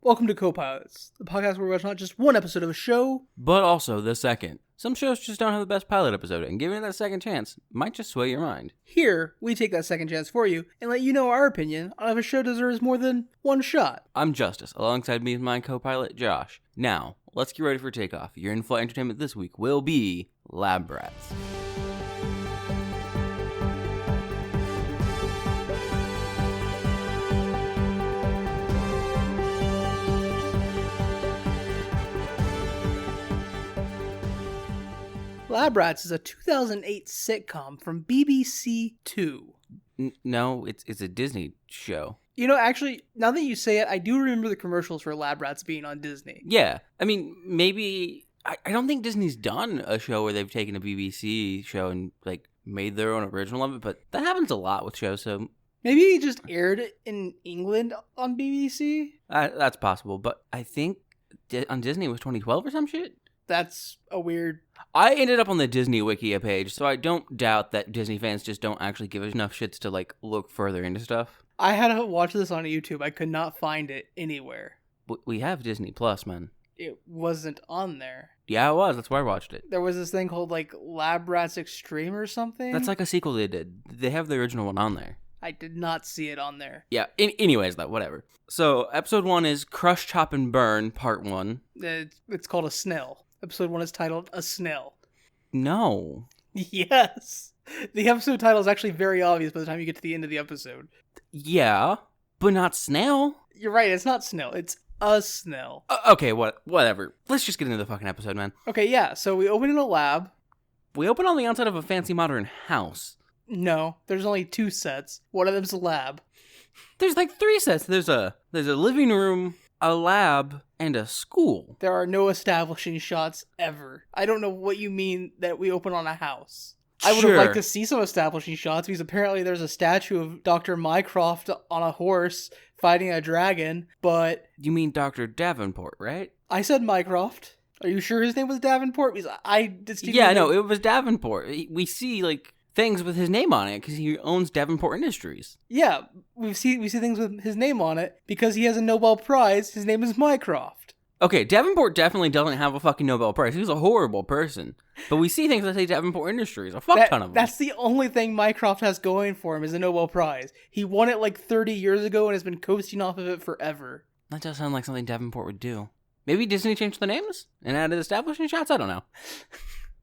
Welcome to Copilots, the podcast where we watch not just one episode of a show, but also the second. Some shows just don't have the best pilot episode, and giving it that second chance might just sway your mind. Here, we take that second chance for you and let you know our opinion on if a show deserves more than one shot. I'm Justice, alongside me is my co-pilot, Josh. Now, let's get ready for takeoff. Your in-flight entertainment this week will be Lab Rats. Lab Rats is a 2008 sitcom from BBC Two. No, it's a Disney show. You know, actually, now that you say it, I do remember the commercials for Lab Rats being on Disney. Yeah, I mean, maybe... I don't think Disney's done a show where they've taken a BBC show and, made their own original of it, but that happens a lot with shows, so... Maybe it just aired it in England on BBC? That's possible, but I think on Disney it was 2012 or some shit? That's a weird... I ended up on the Disney Wikia page, so I don't doubt that Disney fans just don't actually give enough shits to, look further into stuff. I had to watch this on YouTube. I could not find it anywhere. We have Disney Plus, man. It wasn't on there. Yeah, it was. That's why I watched it. There was this thing called, Lab Rats Extreme or something? That's like a sequel they did. They have the original one on there. I did not see it on there. Yeah, anyways, though, whatever. So, episode 1 is Crush, Chop, and Burn, part 1. It's called A Snell. Episode 1 is titled A Snell. No. Yes. The episode title is actually very obvious by the time you get to the end of the episode. Yeah, but not Snail. You're right, it's not Snell. It's A Snell. Okay, whatever. Let's just get into the fucking episode, man. Okay, yeah, so we open in a lab. We open on the outside of a fancy modern house. No, there's only 2 sets. One of them's a lab. There's 3 sets. There's a living room, a lab, and a school. There are no establishing shots ever. I don't know what you mean that we open on a house. I would have liked to see some establishing shots because apparently there's a statue of Dr. Mycroft on a horse fighting a dragon, but... You mean Dr. Davenport, right? I said Mycroft. Are you sure his name was Davenport? Because no, it was Davenport. We see, things with his name on it because he owns Davenport Industries. Yeah, we see things with his name on it because he has a Nobel Prize. His name is Mycroft. Okay, Davenport definitely doesn't have a fucking Nobel Prize. He was a horrible person. But we see things that say Davenport Industries. A fuck ton of them. That's the only thing Mycroft has going for him is a Nobel Prize. He won it 30 years ago and has been coasting off of it forever. That does sound like something Davenport would do. Maybe Disney changed the names and added establishing shots? I don't know.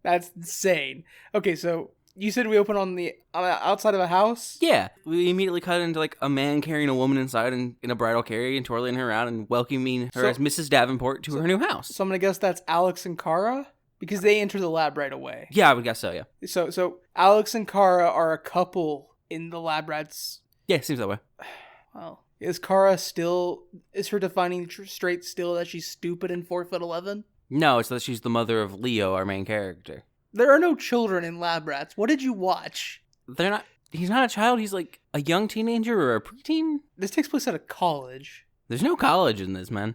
That's insane. Okay, so... You said we open on the outside of a house? Yeah. We immediately cut into, a man carrying a woman inside in a bridal carriage and twirling her around and welcoming her as Mrs. Davenport to her new house. So I'm going to guess that's Alex and Kara? Because they enter the lab right away. Yeah, I would guess so, yeah. So Alex and Kara are a couple in the Lab Rats. Yeah, seems that way. Well, is Kara still... Is her defining trait still that she's stupid and 4'11"? No, it's that she's the mother of Leo, our main character. There are no children in Lab Rats. What did you watch? He's not a child. He's a young teenager or a preteen. This takes place at a college. There's no college in this, man.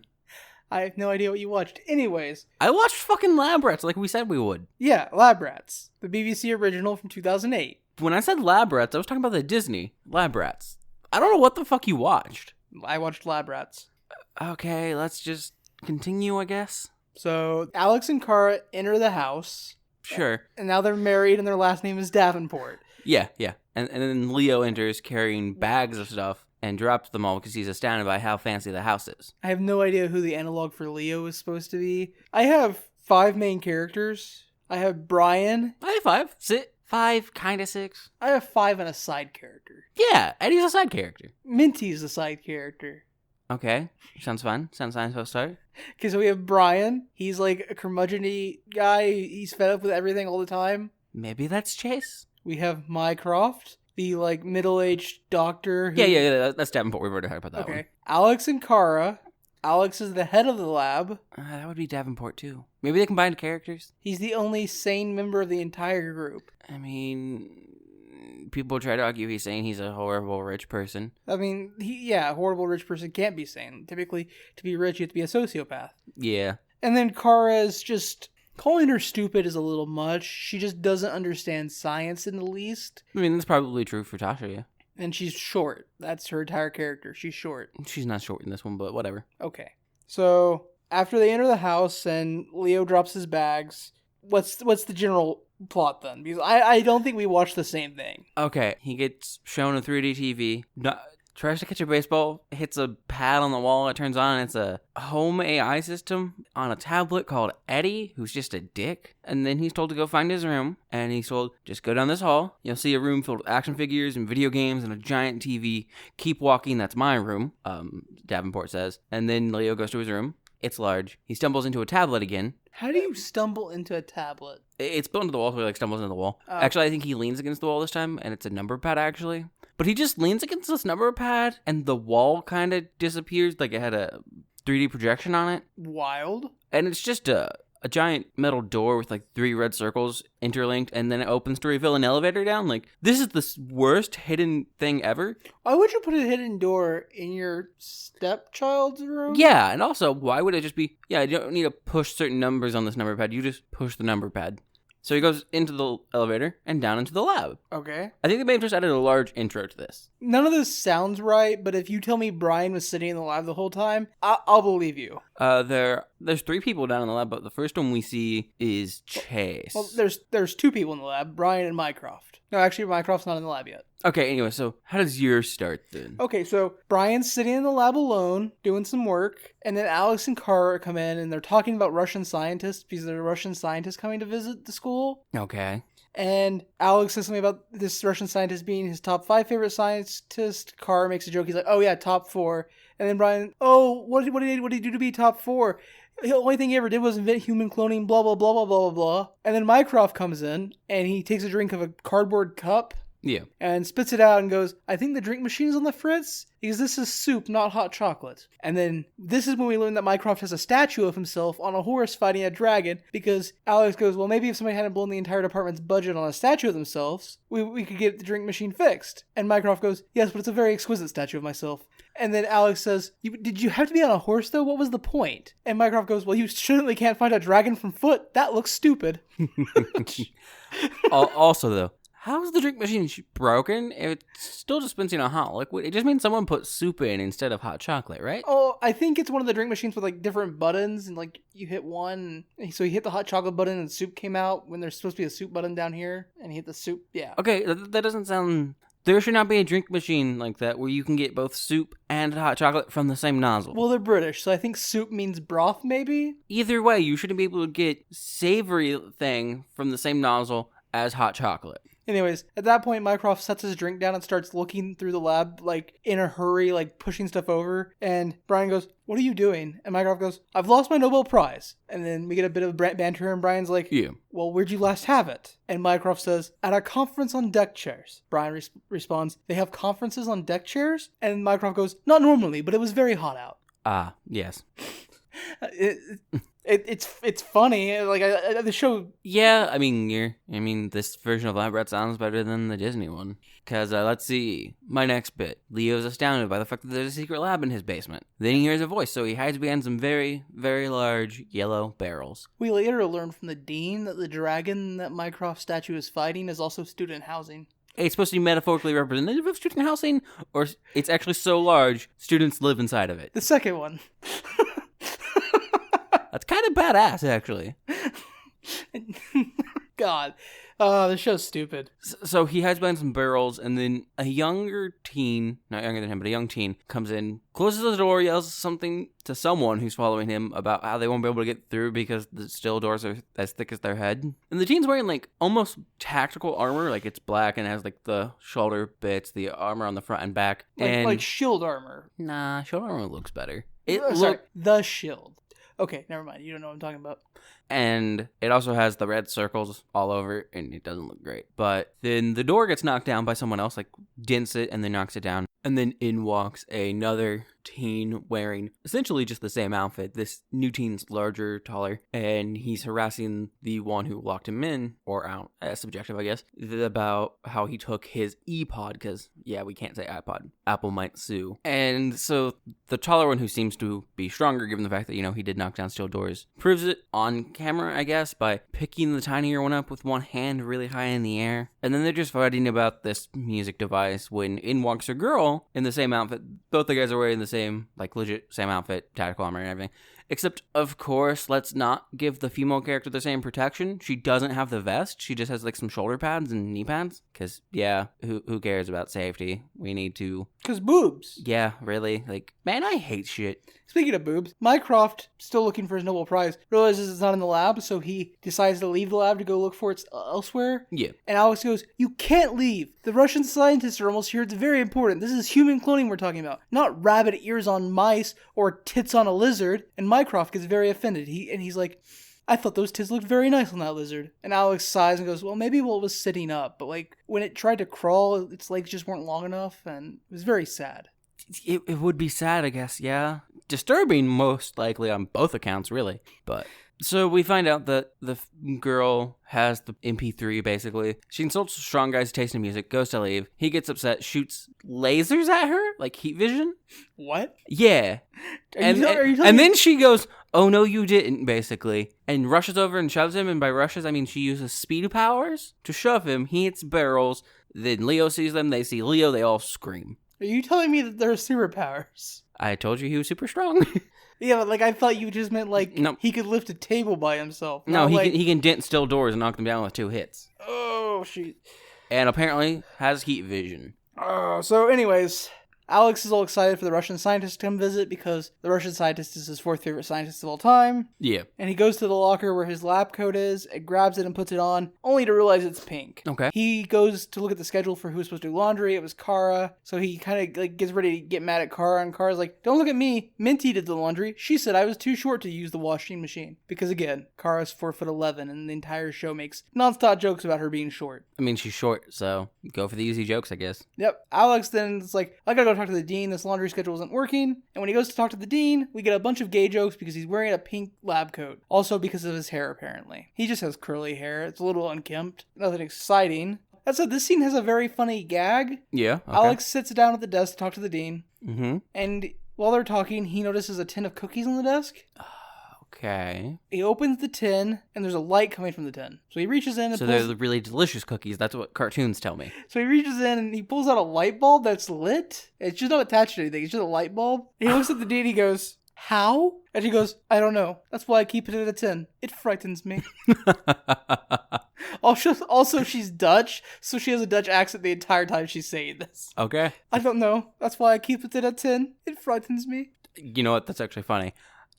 I have no idea what you watched. Anyways. I watched fucking Lab Rats like we said we would. Yeah, Lab Rats. The BBC original from 2008. When I said Lab Rats, I was talking about the Disney Lab Rats. I don't know what the fuck you watched. I watched Lab Rats. Okay, let's just continue, I guess. So, Alex and Kara enter the house. Sure. And now they're married and their last name is Davenport. Yeah. And then Leo enters carrying bags of stuff and drops them all because he's astounded by how fancy the house is. I have no idea who the analog for Leo is supposed to be. I have 5 main characters. I have Brian. I have 5. 5, kind of 6. I have 5 and a side character. Yeah, Eddie's a side character. Minty's a side character. Okay, sounds fun. Sounds nice to start. Okay, so we have Brian. He's a curmudgeon-y guy. He's fed up with everything all the time. Maybe that's Chase. We have Mycroft, the middle-aged doctor. Yeah, that's Davenport. We've already talked about that one. Okay, Alex and Kara. Alex is the head of the lab. That would be Davenport too. Maybe they combined characters. He's the only sane member of the entire group. I mean, people try to argue he's saying he's a horrible rich person. I mean, a horrible rich person can't be sane. Typically, to be rich, you have to be a sociopath. Yeah. And then Kara's just... Calling her stupid is a little much. She just doesn't understand science in the least. I mean, that's probably true for Tasha, yeah. And she's short. That's her entire character. She's short. She's not short in this one, but whatever. Okay. So after they enter the house and Leo drops his bags, what's the general plot then? Because I don't think we watched the same thing. Okay, he gets shown a 3D TV, tries to catch a baseball, hits a pad on the wall, it turns on, and it's a home AI system on a tablet called Eddie, who's just a dick. And then he's told to go find his room, and he's told, just go down this hall, you'll see a room filled with action figures and video games and a giant TV. Keep walking, that's my room, Davenport says. And then Leo goes to his room. It's large. He stumbles into a tablet again. How do you stumble into a tablet? It's built into the wall, so he stumbles into the wall. Oh. Actually, I think he leans against the wall this time, and it's a number pad, actually. But he just leans against this number pad, and the wall kind of disappears, like it had a 3D projection on it. Wild. And it's just a giant metal door with like 3 red circles interlinked, and then it opens to reveal an elevator down. Like, this is the worst hidden thing ever. Why would you put a hidden door in your stepchild's room? Yeah, and also, why would it just be, you don't need to push certain numbers on this number pad. You just push the number pad. So he goes into the elevator and down into the lab. Okay. I think they may have just added a large intro to this. None of this sounds right, but if you tell me Brian was sitting in the lab the whole time, I'll believe you. There's 3 people down in the lab, but the first one we see is Chase. Well, there's 2 people in the lab, Brian and Mycroft. No, actually, Mycroft's not in the lab yet. Okay, anyway, so how does yours start then? Okay, so Brian's sitting in the lab alone, doing some work, and then Alex and Kara come in, and they're talking about Russian scientists, because there are Russian scientists coming to visit the school. Okay. And Alex says something about this Russian scientist being his top 5 favorite scientist. Kara makes a joke. He's like, oh yeah, top 4. And then Brian, oh, what did he do to be top 4? The only thing he ever did was invent human cloning, blah, blah, blah, blah, blah, blah, blah. And then Mycroft comes in, and he takes a drink of a cardboard cup. Yeah. And spits it out and goes, I think the drink machine's on the fritz, because this is soup, not hot chocolate. And then this is when we learn that Mycroft has a statue of himself on a horse fighting a dragon, because Alex goes, well, maybe if somebody hadn't blown the entire department's budget on a statue of themselves, we could get the drink machine fixed. And Mycroft goes, yes, but it's a very exquisite statue of myself. And then Alex says, did you have to be on a horse, though? What was the point? And Mycroft goes, well, you certainly can't find a dragon from foot. That looks stupid. Also, though, how's the drink machine broken? It's still dispensing a hot liquid. It just means someone put soup in instead of hot chocolate, right? Oh, I think it's one of the drink machines with like different buttons, and like you hit one, so you hit the hot chocolate button and soup came out when there's supposed to be a soup button down here, and you hit the soup. Yeah. Okay, that doesn't sound... There should not be a drink machine like that where you can get both soup and hot chocolate from the same nozzle. Well, they're British, so I think soup means broth, maybe? Either way, you shouldn't be able to get savory thing from the same nozzle as hot chocolate. Anyways, at that point, Mycroft sets his drink down and starts looking through the lab, like, in a hurry, like, pushing stuff over. And Brian goes, what are you doing? And Mycroft goes, I've lost my Nobel Prize. And then we get a bit of banter, and Brian's like, yeah. Well, where'd you last have it? And Mycroft says, at a conference on deck chairs. Brian responds, they have conferences on deck chairs? And Mycroft goes, not normally, but it was very hot out. Ah, yes. It's funny, like the show. Yeah, I mean, this version of Lab Rat sounds better than the Disney one. Cause let's see, my next bit. Leo's astounded by the fact that there's a secret lab in his basement. Then he hears a voice, so he hides behind some very, very large yellow barrels. We later learn from the dean that the dragon that Mycroft's statue is fighting is also student housing. It's supposed to be metaphorically representative of student housing, or it's actually so large students live inside of it. The second one. That's kind of badass, actually. God. This show's stupid. So he hides behind some barrels, and then a younger teen, not younger than him, but a young teen, comes in, closes the door, yells something to someone who's following him about how they won't be able to get through because the steel doors are as thick as their head. And the teen's wearing, like, almost tactical armor, like it's black and has, like, the shoulder bits, the armor on the front and back. Like shield armor. Nah, shield armor looks better. The shield. Okay, never mind. You don't know what I'm talking about. And it also has the red circles all over it, and it doesn't look great. But then the door gets knocked down by someone else, like dents it and then knocks it down. And then in walks another teen wearing essentially just the same outfit. This new teen's larger, taller, and he's harassing the one who locked him in, or out, subjective, I guess, about how he took his ePod, because, yeah, we can't say iPod. Apple might sue. And so the taller one, who seems to be stronger, given the fact that, he did knock down steel doors, proves it on camera, I guess, by picking the tinier one up with one hand really high in the air. And then they're just fighting about this music device when in walks a girl in the same outfit. Both the guys are wearing the same, like, legit same outfit, tactical armor and everything. Except, of course, let's not give the female character the same protection. She doesn't have the vest. She just has, like, some shoulder pads and knee pads. Because, yeah, who cares about safety? We need to... Because boobs. Yeah, really. Like, man, I hate shit. Speaking of boobs, Mycroft, still looking for his Nobel Prize, realizes it's not in the lab, so he decides to leave the lab to go look for it elsewhere. Yeah. And Alex goes, "You can't leave. The Russian scientists are almost here. It's very important. This is human cloning we're talking about, not rabbit ears on mice or tits on a lizard." And Mycroft gets very offended. He's like, "I thought those tits looked very nice on that lizard." And Alex sighs and goes, "Well, maybe it was sitting up, but like when it tried to crawl, its legs just weren't long enough," and it was very sad. It would be sad, I guess, yeah. Disturbing, most likely, on both accounts, really. But so we find out that the girl has the MP3, basically. She insults Strong Guy's taste in music, goes to leave. He gets upset, shoots lasers at her, like heat vision. What? Yeah. And then she goes, "Oh, no, you didn't," basically. And rushes over and shoves him. And by rushes, I mean she uses speed powers to shove him. He hits barrels. Then Leo sees them. They see Leo. They all scream. Are you telling me that there are superpowers? I told you he was super strong. Yeah, but like I thought you just meant like no. He could lift a table by himself. No, he can dent steel doors and knock them down with 2 hits. Oh, shit. And apparently has heat vision. So anyways, Alex is all excited for the Russian scientist to come visit because the Russian scientist is his 4th favorite scientist of all time. Yeah. And he goes to the locker where his lab coat is, and grabs it and puts it on, only to realize it's pink. Okay. He goes to look at the schedule for who was supposed to do laundry. It was Kara. So he kind of like gets ready to get mad at Kara, and Kara's like, "Don't look at me. Minty did the laundry. She said I was too short to use the washing machine." Because again, Kara's 4'11", and the entire show makes nonstop jokes about her being short. I mean, she's short, so go for the easy jokes, I guess. Yep. Alex then is like, "I gotta go talk to the dean. This laundry schedule isn't working." And when he goes to talk to the dean, we get a bunch of gay jokes because he's wearing a pink lab coat. Also because of his hair, apparently. He just has curly hair. It's a little unkempt. Nothing exciting. That said, this scene has a very funny gag. Yeah. Okay. Alex sits down at the desk to talk to the dean. Mm-hmm. And while they're talking, he notices a tin of cookies on the desk. Okay. He opens the tin, and there's a light coming from the tin. So he reaches in and So they're the really delicious cookies. That's what cartoons tell me. So he reaches in, and he pulls out a light bulb that's lit. It's just not attached to anything. It's just a light bulb. And he looks at the dean, and he goes, "How?" And she goes, "I don't know. That's why I keep it at a tin. It frightens me." Also, she's Dutch, so she has a Dutch accent the entire time she's saying this. Okay. "I don't know. That's why I keep it at a tin. It frightens me." You know what? That's actually funny.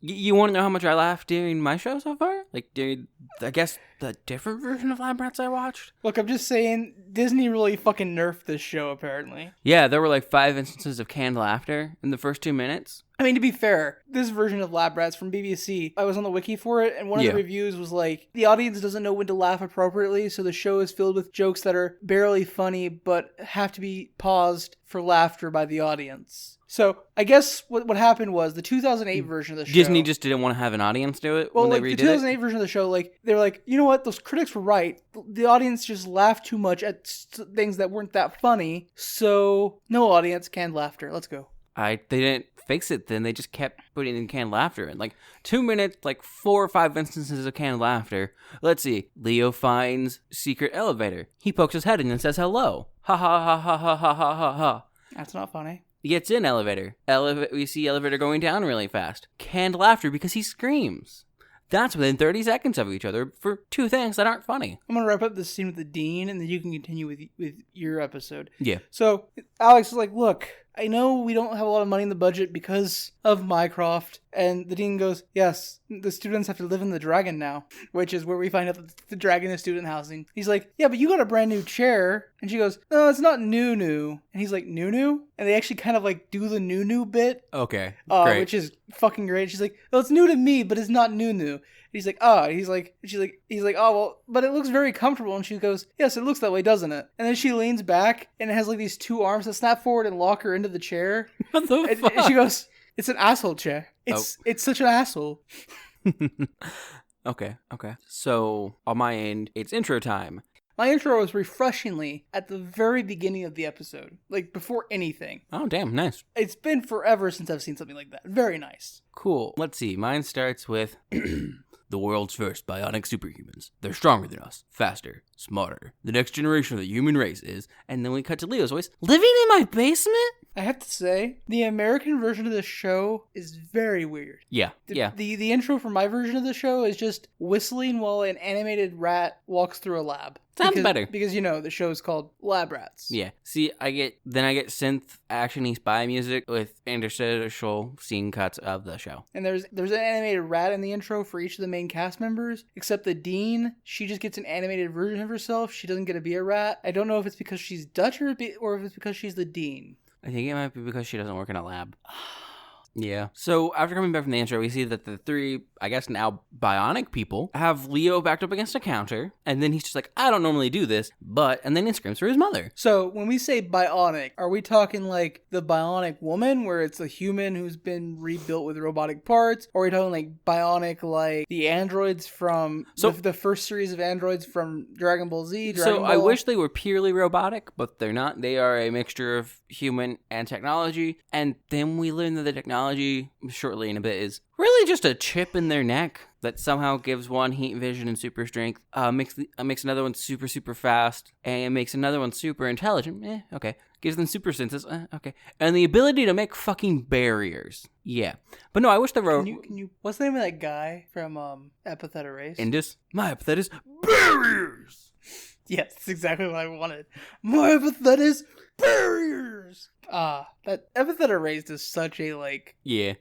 You want to know how much I laughed during my show so far? Like, during, I guess, the different version of Lab Rats I watched? Look, I'm just saying, Disney really fucking nerfed this show, apparently. Yeah, there were like 5 instances of canned laughter in the first 2 minutes. I mean, to be fair, this version of Lab Rats from BBC, I was on the wiki for it, and one of the reviews was like, the audience doesn't know when to laugh appropriately, so the show is filled with jokes that are barely funny, but have to be paused for laughter by the audience. So, I guess what happened was the 2008 version of the show... Disney just didn't want to have an audience do it when they redid it? The 2008 version of the show, like, they were like, you know what, those critics were right. The audience just laughed too much at things that weren't that funny, so no audience, canned laughter. Let's go. They didn't fix it then. They just kept putting in canned laughter. And like 2 minutes, like 4 or 5 instances of canned laughter. Let's see. Leo finds secret elevator. He pokes his head in and says hello. Ha ha ha ha ha ha ha ha ha. That's not funny. He gets in elevator. We see elevator going down really fast. Canned laughter because he screams. That's within 30 seconds of each other for 2 things that aren't funny. I'm going to wrap up this scene with the dean, and then you can continue with your episode. Yeah. So, Alex is like, "Look, I know we don't have a lot of money in the budget because of Mycroft." And the dean goes, "Yes, the students have to live in the dragon now," which is where we find out that the dragon is student housing. He's like, "Yeah, but you got a brand new chair." And she goes, "No, it's not new. And he's like, "New?" And they actually kind of like do the new bit. Okay, great. Which is fucking great. She's like, "Oh, it's new to me, but it's not new. And he's like, "Oh," he's like, "Oh, well, but it looks very comfortable." And she goes, "Yes, it looks that way, doesn't it?" And then she leans back, and it has like these 2 arms that snap forward and lock her into the chair. What the fuck? And she goes, "It's an asshole chair. It's such an asshole." Okay. So, on my end, it's intro time. My intro was refreshingly at the very beginning of the episode, like before anything. Oh, damn, nice. It's been forever since I've seen something like that. Very nice. Cool. Let's see. Mine starts with the world's first bionic superhumans. They're stronger than us, faster, smarter. The next generation of the human race is, and then we cut to Leo's voice, living in my basement? I have to say, the American version of the show is very weird. Yeah, The intro for my version of the show is just whistling while an animated rat walks through a lab. Sounds better. Because, the show is called Lab Rats. Yeah. See, I get synth action-y spy music with interstitial scene cuts of the show. And there's an animated rat in the intro for each of the main cast members, except the Dean, she just gets an animated version of herself. She doesn't get to be a rat. I don't know if it's because she's Dutch or if it's because she's the Dean. I think it might be because she doesn't work in a lab. Yeah. So after coming back from the intro, we see that the three, I guess now bionic people, have Leo backed up against a counter, and then he's just like, I don't normally do this, and then he screams for his mother. So when we say bionic, are we talking like the bionic woman, where it's a human who's been rebuilt with robotic parts? Or are we talking like bionic like the androids from the first series of androids from Dragon Ball Z? I wish they were purely robotic, but they're not. They are a mixture of human and technology, and then we learn that the technology shortly in a bit is really just a chip in their neck that somehow gives one heat vision and super strength, makes another one super, super fast, and makes another one super intelligent. Okay. Gives them super senses. Okay. And the ability to make fucking barriers. Yeah. But no, I wish the Can you what's the name of that guy from Epithet Erased? Indus? My epithet is barriers! Yes, that's exactly what I wanted. My epithet is barriers! That Epithet Erased is such a,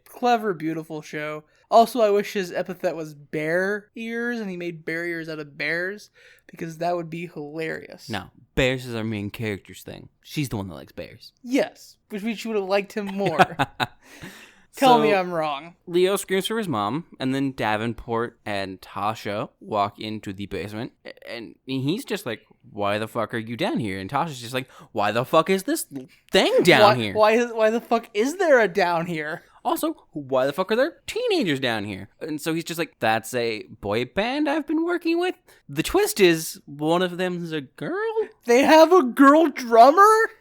clever, beautiful show. Also, I wish his epithet was bear ears, and he made barriers out of bears, because that would be hilarious. No, bears is our main character's thing. She's the one that likes bears. Yes, which means you would have liked him more. Tell me I'm wrong. Leo screams for his mom, and then Davenport and Tasha walk into the basement, and he's just like, why the fuck are you down here? And Tasha's just like, why the fuck is this thing down here? Why the fuck is there a down here? Also, why the fuck are there teenagers down here? And so he's just like, that's a boy band I've been working with. The twist is, one of them's a girl? They have a girl drummer?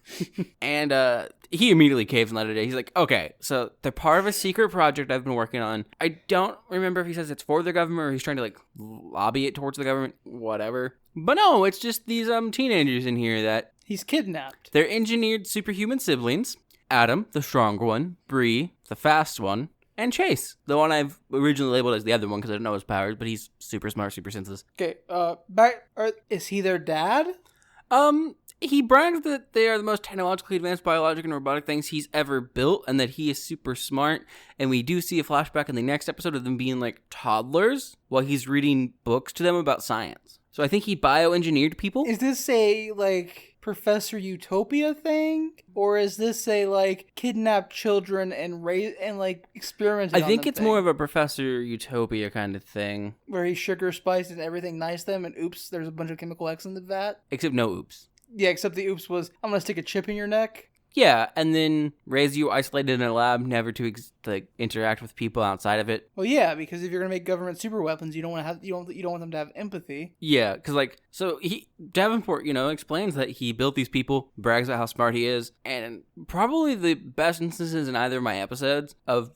And he immediately caves on that day. He's like, okay, so they're part of a secret project I've been working on. I don't remember if he says it's for the government or he's trying to lobby it towards the government, whatever. But no, it's just these teenagers in here that he's kidnapped. They're engineered superhuman siblings. Adam, the strong one, Bree, the fast one, and Chase, the one I've originally labeled as the other one because I don't know his powers, but he's super smart, super senses. Okay, is he their dad? He brags that they are the most technologically advanced biologic and robotic things he's ever built, and that he is super smart. And we do see a flashback in the next episode of them being like toddlers while he's reading books to them about science. So I think he bioengineered people. Is this a Professor Utopia thing, or is this a kidnap children and raise and experiment? I think it's more of a Professor Utopia kind of thing, where he sugar spiced and everything nice them, and oops, there's a bunch of chemical X in the vat. Except no oops. Yeah, except the oops was, I'm gonna stick a chip in your neck. Yeah, and then raise you isolated in a lab, never to interact with people outside of it. Well, yeah, because if you're gonna make government super weapons, you don't want them to have empathy. Yeah, because Davenport, explains that he built these people, brags about how smart he is, and probably the best instances in either of my episodes of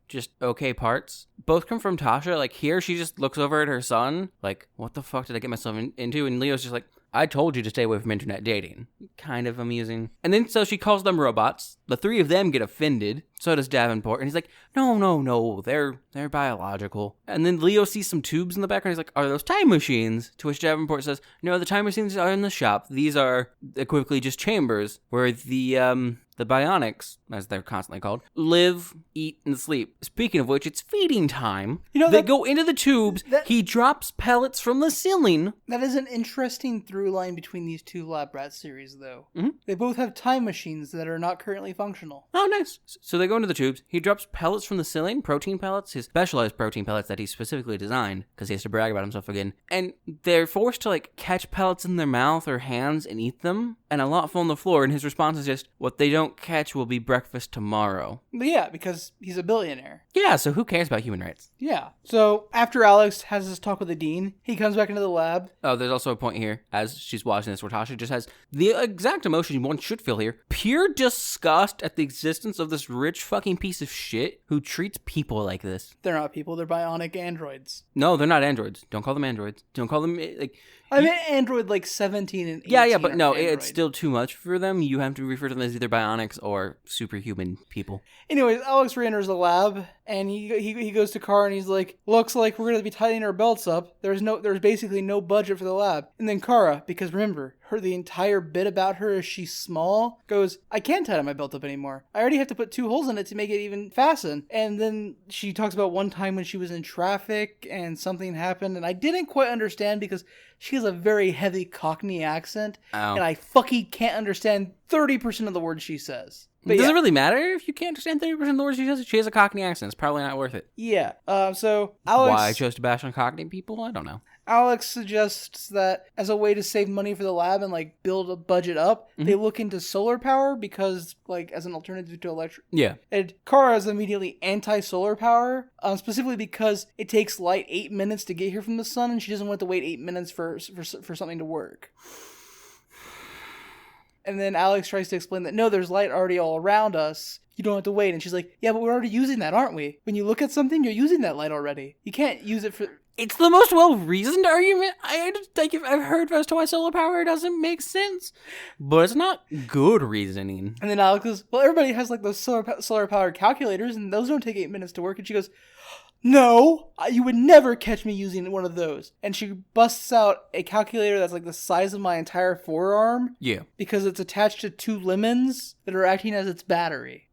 just okay parts both come from Tasha. Here, she just looks over at her son, what the fuck did I get myself into? And Leo's just like, I told you to stay away from internet dating. Kind of amusing. And then so she calls them robots. The three of them get offended. So does Davenport. And he's like, no, they're biological. And then Leo sees some tubes in the background. He's like, are those time machines? To which Davenport says, no, the time machines are in the shop. These are equivocally just chambers where the bionics, as they're constantly called, live, eat, and sleep. Speaking of which, it's feeding time. They go into the tubes. He drops pellets from the ceiling. That is an interesting through line between these two Lab Rat series, though. Mm-hmm. They both have time machines that are not currently functional. Oh, nice. So they go into the tubes. He drops pellets from the ceiling, protein pellets, his specialized protein pellets that he specifically designed, because he has to brag about himself again. And they're forced to, catch pellets in their mouth or hands and eat them. And a lot fall on the floor, and his response is just, what they don't catch will be breakfast tomorrow. But yeah, because he's a billionaire. Yeah, so who cares about human rights? Yeah. So after Alex has his talk with the dean, he comes back into the lab. Oh, there's also a point here, as she's watching this, where Tasha just has the exact emotion one should feel here. Pure disgust at the existence of this rich fucking piece of shit who treats people like this. They're not people, they're bionic androids. No, they're not androids. Don't call them androids. Don't call them, I meant Android 17 and 18. Yeah, but no, androids. still too much for them. You have to refer to them as either bionics or superhuman people. Anyways, Alex re-enters the lab, and he goes to Kara, and he's like, looks like we're going to be tightening our belts up. There's basically no budget for the lab. And then Kara, because remember, the entire bit about her is she's small, goes, I can't tighten my belt up anymore. I already have to put 2 holes in it to make it even fasten. And then she talks about one time when she was in traffic and something happened, and I didn't quite understand because she has a very heavy Cockney accent, and I fucking can't understand 30% of the words she says. But does it really matter if you can't understand 30% of the words she says? She has a Cockney accent. It's probably not worth it. Yeah. So Alex... Why I chose to bash on Cockney people? I don't know. Alex suggests that as a way to save money for the lab and, like, build a budget up, they look into solar power because, like, as an alternative to electric. Yeah. And Kara is immediately anti-solar power, specifically because it takes light 8 minutes to get here from the sun, and she doesn't want to wait 8 minutes for something to work. And then Alex tries to explain that, no, there's light already all around us. You don't have to wait. And she's like, yeah, but we're already using that, aren't we? When you look at something, you're using that light already. You can't use it for... It's the most well-reasoned argument I've heard as to why solar power doesn't make sense. But it's not good reasoning. And then Alex goes, well, everybody has, like, those solar power calculators, and those don't take 8 minutes to work. And she goes... No, you would never catch me using one of those. And she busts out a calculator that's like the size of my entire forearm. Yeah. Because it's attached to 2 lemons that are acting as its battery.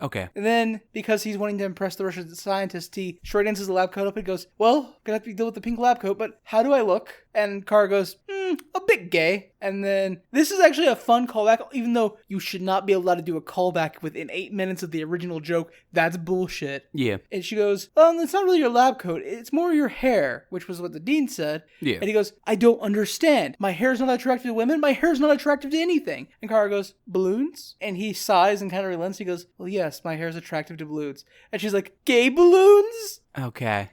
Okay. And then, because he's wanting to impress the Russian scientist, he short ends his lab coat up and goes, well, gonna have to deal with the pink lab coat, but how do I look? And Kara goes, a bit gay. And then, this is actually a fun callback, even though you should not be allowed to do a callback within 8 minutes of the original joke. That's bullshit. Yeah. And she goes, it's not really your lab coat, it's more your hair, which was what the dean said. Yeah. And he goes, I don't understand. My hair's not attractive to women, my hair's not attractive to anything. And Kara goes, balloons? And he sighs and kind of relents. He goes, well, yes, my hair's attractive to balloons. And she's like, gay balloons? Okay.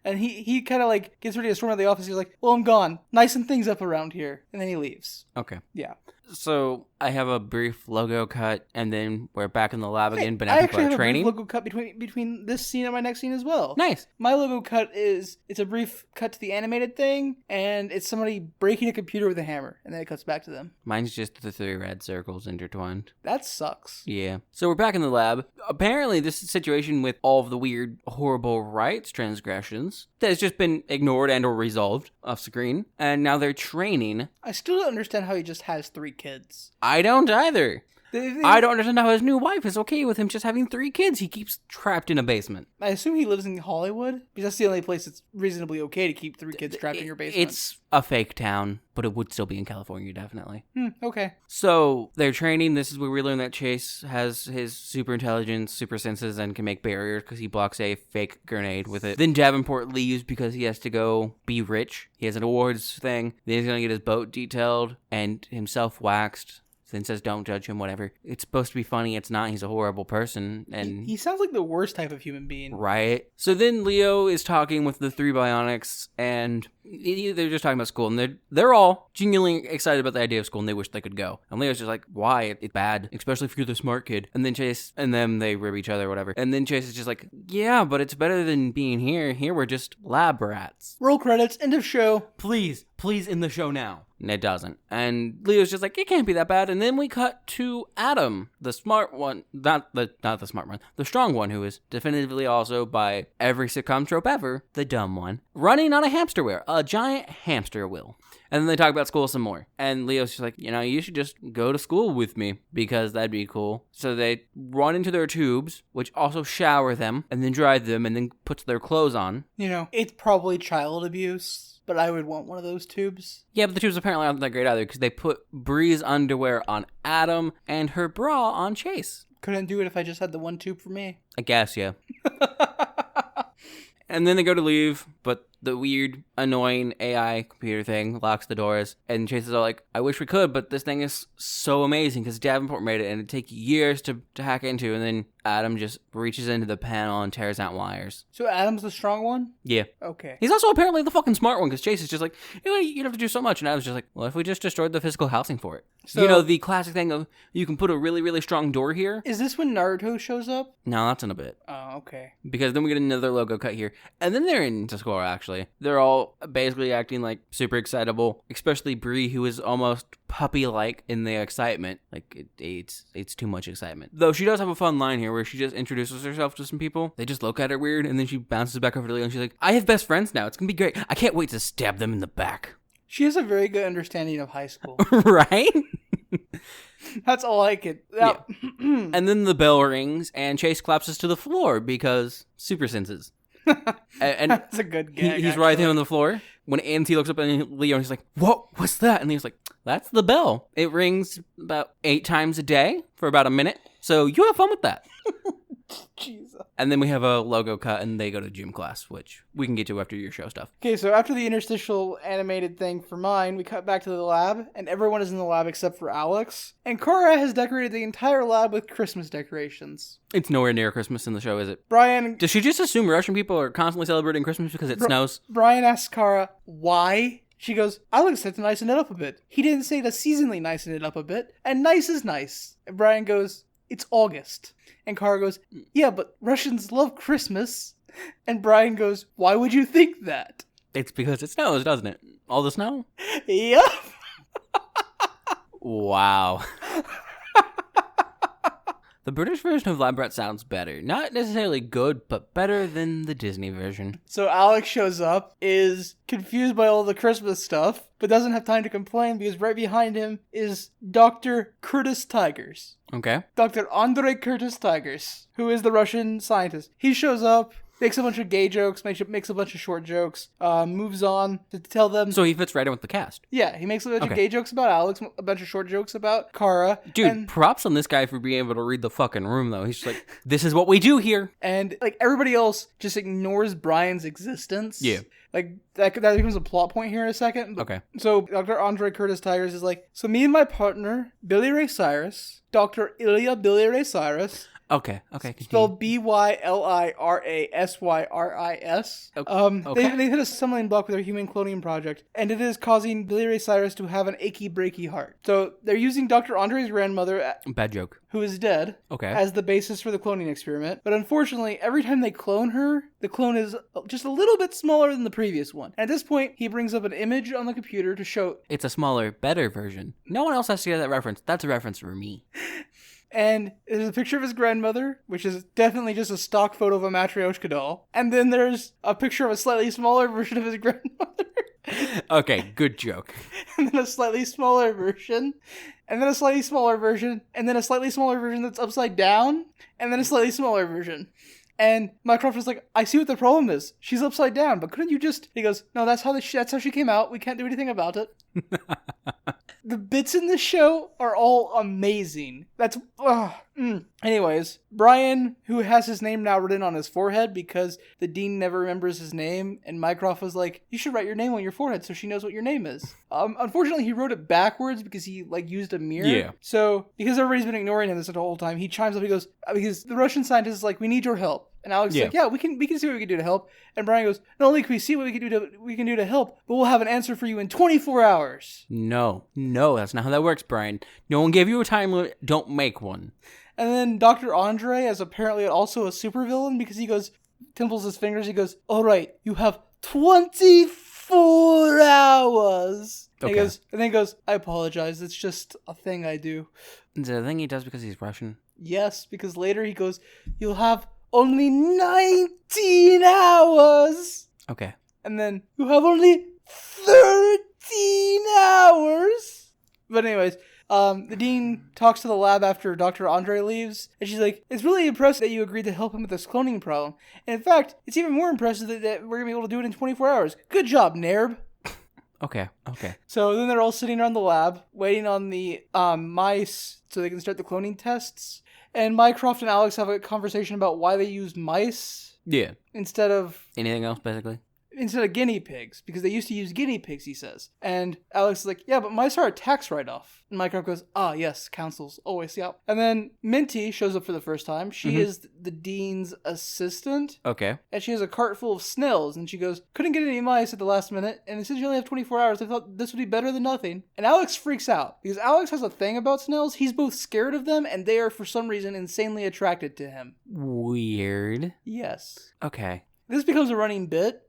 And he kind of like gets ready to storm out of the office. He's like, well, I'm gone. Nicen things up around here. And then he leaves. Okay. Yeah. So I have a brief logo cut, and then we're back in the lab again, but now people are training. I actually have a brief logo cut between this scene and my next scene as well. Nice. My logo cut it's a brief cut to the animated thing, and it's somebody breaking a computer with a hammer, and then it cuts back to them. Mine's just the 3 red circles intertwined. That sucks. Yeah. So we're back in the lab. Apparently, this situation with all of the weird, horrible rights transgressions that has just been ignored and or resolved off screen, and now they're training. I still don't understand how he just has 3 kids. I don't either. I don't understand how his new wife is okay with him just having 3 kids. He keeps trapped in a basement. I assume he lives in Hollywood, because that's the only place it's reasonably okay to keep 3 kids trapped in your basement. It's a fake town, but it would still be in California, definitely. Okay. So they're training. This is where we learn that Chase has his super intelligence, super senses, and can make barriers because he blocks a fake grenade with it. Then Davenport leaves because he has to go be rich. He has an awards thing. Then he's going to get his boat detailed and himself waxed. Then says don't judge him, whatever. It's supposed to be funny. It's not. He's a horrible person. And he sounds like the worst type of human being. Right. So then Leo is talking with the 3 bionics, and they're just talking about school, and they're all genuinely excited about the idea of school, and they wish they could go. And Leo's just like, why? It's bad, especially if you're the smart kid. And then Chase and them, they rib each other or whatever. And then Chase is just like, yeah, but it's better than being here. Here we're just lab rats. Roll credits, end of show. Please in the show now. And it doesn't. And Leo's just like, it can't be that bad. And then we cut to Adam, the smart one, not the smart one, the strong one, who is definitively also, by every sitcom trope ever, the dumb one, running on a hamster wheel, a giant hamster wheel. And then they talk about school some more. And Leo's just like, you should just go to school with me because that'd be cool. So they run into their tubes, which also shower them and then dry them and then puts their clothes on. It's probably child abuse, but I would want one of those tubes. Yeah, but the tubes apparently aren't that great either because they put Bree's underwear on Adam and her bra on Chase. Couldn't do it if I just had the one tube for me. I guess, yeah. And then they go to leave, but the weird, annoying AI computer thing locks the doors. And Chase is all like, I wish we could, but this thing is so amazing because Davenport made it and it'd take years to hack into. And then Adam just reaches into the panel and tears out wires. So Adam's the strong one? Yeah. Okay. He's also apparently the fucking smart one because Chase is just like, you'd have to do so much. And Adam's just like, well, if we just destroyed the physical housing for it. So, the classic thing of you can put a really, really strong door here. Is this when Naruto shows up? No, that's in a bit. Oh, okay. Because then we get another logo cut here. And then they're into school, actually. actually. They're all basically acting like super excitable, especially Bree, who is almost puppy-like in the excitement. Like, it's too much excitement. Though she does have a fun line here where she just introduces herself to some people. They just look at her weird, and then she bounces back over to Leo, and she's like, I have best friends now. It's gonna be great. I can't wait to stab them in the back. She has a very good understanding of high school. Right? That's all I could. Yeah. And then the bell rings, and Chase collapses to the floor because super senses. And that's a good gag. He's right there on the floor. When Auntie looks up at Leo, and he's like, what's that? And he's like, that's the bell. It rings about 8 times a day for about a minute. So you have fun with that. Jesus. And then we have a logo cut, and they go to gym class, which we can get to after your show stuff. Okay, so after the interstitial animated thing for mine, we cut back to the lab, and everyone is in the lab except for Alex. And Cora has decorated the entire lab with Christmas decorations. It's nowhere near Christmas in the show, is it? Brian... Does she just assume Russian people are constantly celebrating Christmas because it snows? Brian asks Kara, why? She goes, Alex said to nicen it up a bit. He didn't say to seasonally nicen it up a bit, and nice is nice. And Brian goes, it's August. And Kara goes, yeah, but Russians love Christmas. And Brian goes, why would you think that? It's because it snows, doesn't it? All the snow? Yep. Wow. The British version of Lab Rat sounds better. Not necessarily good, but better than the Disney version. So Alex shows up, is confused by all the Christmas stuff, but doesn't have time to complain because right behind him is Dr. Curtis Tigers. Okay. Dr. Andrei Curtis Tigers, who is the Russian scientist. He shows up, makes a bunch of gay jokes, makes a bunch of short jokes, moves on to tell them... So he fits right in with the cast. Yeah, he makes a bunch of gay jokes about Alex, a bunch of short jokes about Kara. Dude, props on this guy for being able to read the fucking room, though. He's just like, this is what we do here. And, like, everybody else just ignores Brian's existence. Yeah. Like, that becomes a plot point here in a second. Okay. So, Dr. Andre Curtis Tigers is like, so me and my partner, Billy Ray Cyrus, Dr. Ilya Billy Ray Cyrus. Okay. Continue. Spelled Bylirasyris. They hit a stumbling block with their human cloning project, and it is causing Billy Ray Cyrus to have an achy, breaky heart. So, they're using Dr. Andre's grandmother... Bad joke. Who is dead, as the basis for the cloning experiment. But unfortunately, every time they clone her, the clone is just a little bit smaller than the previous one. And at this point, he brings up an image on the computer to show... It's a smaller, better version. No one else has to get that reference. That's a reference for me. And there's a picture of his grandmother, which is definitely just a stock photo of a Matryoshka doll. And then there's a picture of a slightly smaller version of his grandmother. Okay, good joke. And then a slightly smaller version. And then a slightly smaller version. And then a slightly smaller version that's upside down. And then a slightly smaller version. And Mycroft was like, I see what the problem is. She's upside down, but couldn't you just... He goes, no, that's how she came out. We can't do anything about it. The bits in this show are all amazing. Anyways, Brian, who has his name now written on his forehead because the dean never remembers his name, and Mycroft was like, you should write your name on your forehead so she knows what your name is. Unfortunately, he wrote it backwards because he, used a mirror. Yeah. So, because everybody's been ignoring him this whole time, he chimes up, he goes, because the Russian scientist is like, we need your help. And Alex is like, yeah, we can see what we can do to help. And Brian goes, not only can we see what we can do to help, but we'll have an answer for you in 24 hours. No, that's not how that works, Brian. No one gave you a time limit. Don't make one. And then Dr. Andre is apparently also a supervillain because he goes, timples his fingers, he goes, all right, you have 24 hours. Okay. And then he goes, I apologize, it's just a thing I do. Is it a thing he does because he's Russian? Yes, because later he goes, you'll have only 19 hours. Okay. And then you have only 13 hours. But anyways, the dean talks to the lab after Dr. Andre leaves, and she's like, it's really impressive that you agreed to help him with this cloning problem. And in fact, it's even more impressive that we're going to be able to do it in 24 hours. Good job, Nerb. Okay. So then they're all sitting around the lab, waiting on the mice so they can start the cloning tests. And Mycroft and Alex have a conversation about why they use mice. Yeah. Instead of... Anything else, basically? Instead of guinea pigs, because they used to use guinea pigs, he says. And Alex is like, yeah, but mice are a tax write-off. And Mycroft goes, yes, councils always, yeah. And then Minty shows up for the first time. She is the dean's assistant. Okay. And she has a cart full of snails. And she goes, couldn't get any mice at the last minute. And since you only have 24 hours, I thought this would be better than nothing. And Alex freaks out, because Alex has a thing about snails. He's both scared of them, and they are, for some reason, insanely attracted to him. Weird. Yes. Okay. This becomes a running bit.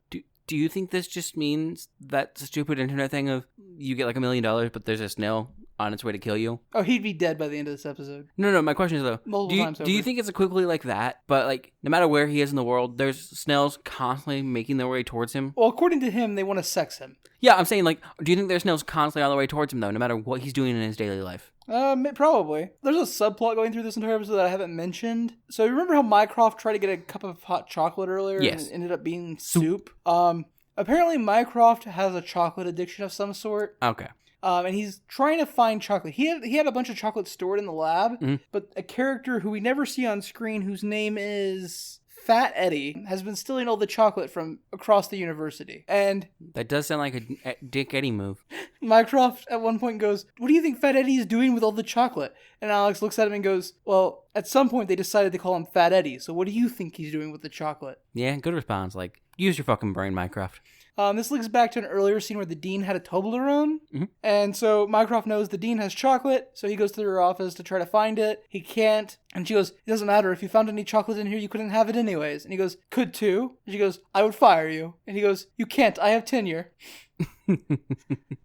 Do you think this just means that stupid internet thing of you get like $1 million, but there's a snail on its way to kill you? Oh, he'd be dead by the end of this episode. No, my question is though, Multiple times over. Do you think it's quickly like that? But like, no matter where he is in the world, there's snails constantly making their way towards him? Well, according to him, they want to sex him. Yeah, I'm saying like, do you think there's snails constantly on the way towards him though, no matter what he's doing in his daily life? Probably. There's a subplot going through this entire episode that I haven't mentioned. So remember how Mycroft tried to get a cup of hot chocolate earlier? Yes. And it ended up being soup? Apparently Mycroft has a chocolate addiction of some sort. Okay. And he's trying to find chocolate. He had a bunch of chocolate stored in the lab, but a character who we never see on screen, whose name is Fat Eddie, has been stealing all the chocolate from across the university. And that does sound like a Dick Eddie move. Mycroft at one point goes, "What do you think Fat Eddie is doing with all the chocolate?" And Alex looks at him and goes, "Well, at some point they decided to call him Fat Eddie, so what do you think he's doing with the chocolate?" Yeah, good response. Like, use your fucking brain, Mycroft. This links back to an earlier scene where the dean had a Toblerone. And so Mycroft knows the dean has chocolate, so he goes to her office to try to find it. He can't. And she goes, "It doesn't matter. If you found any chocolate in here, you couldn't have it anyways." And he goes, "Could too." And she goes, "I would fire you." And he goes, "You can't. I have tenure."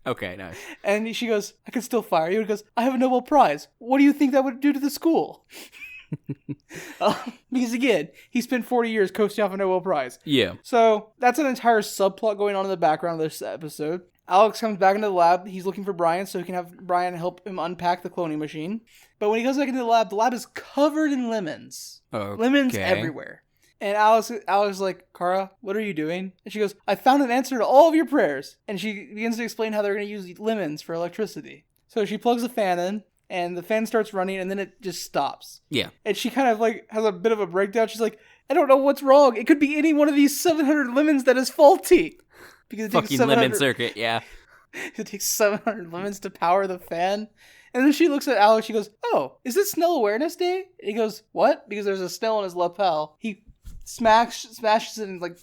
Okay, nice. And she goes, "I could still fire you." And he goes, "I have a Nobel Prize. What do you think that would do to the school?" Because again, he spent 40 years coasting off a Nobel Prize. Yeah. So that's an entire subplot going on in the background of this episode. Alex comes back into the lab. He's looking for Brian so he can have Brian help him unpack the cloning machine. But when he goes back into the lab is covered in lemons. Okay. Lemons everywhere. And Alex is like, "Kara, what are you doing?" And she goes, "I found an answer to all of your prayers." And she begins to explain how they're going to use lemons for electricity. So she plugs the fan in. And the fan starts running, and then it just stops. Yeah. And she kind of like has a bit of a breakdown. She's like, "I don't know what's wrong. It could be any one of these 700 lemons that is faulty." Because it fucking lemon circuit, yeah. It takes 700 lemons to power the fan. And then she looks at Alex. She goes, "Oh, is this Snell Awareness Day?" And he goes, "What?" Because there's a snail on his lapel. He smashes it and like...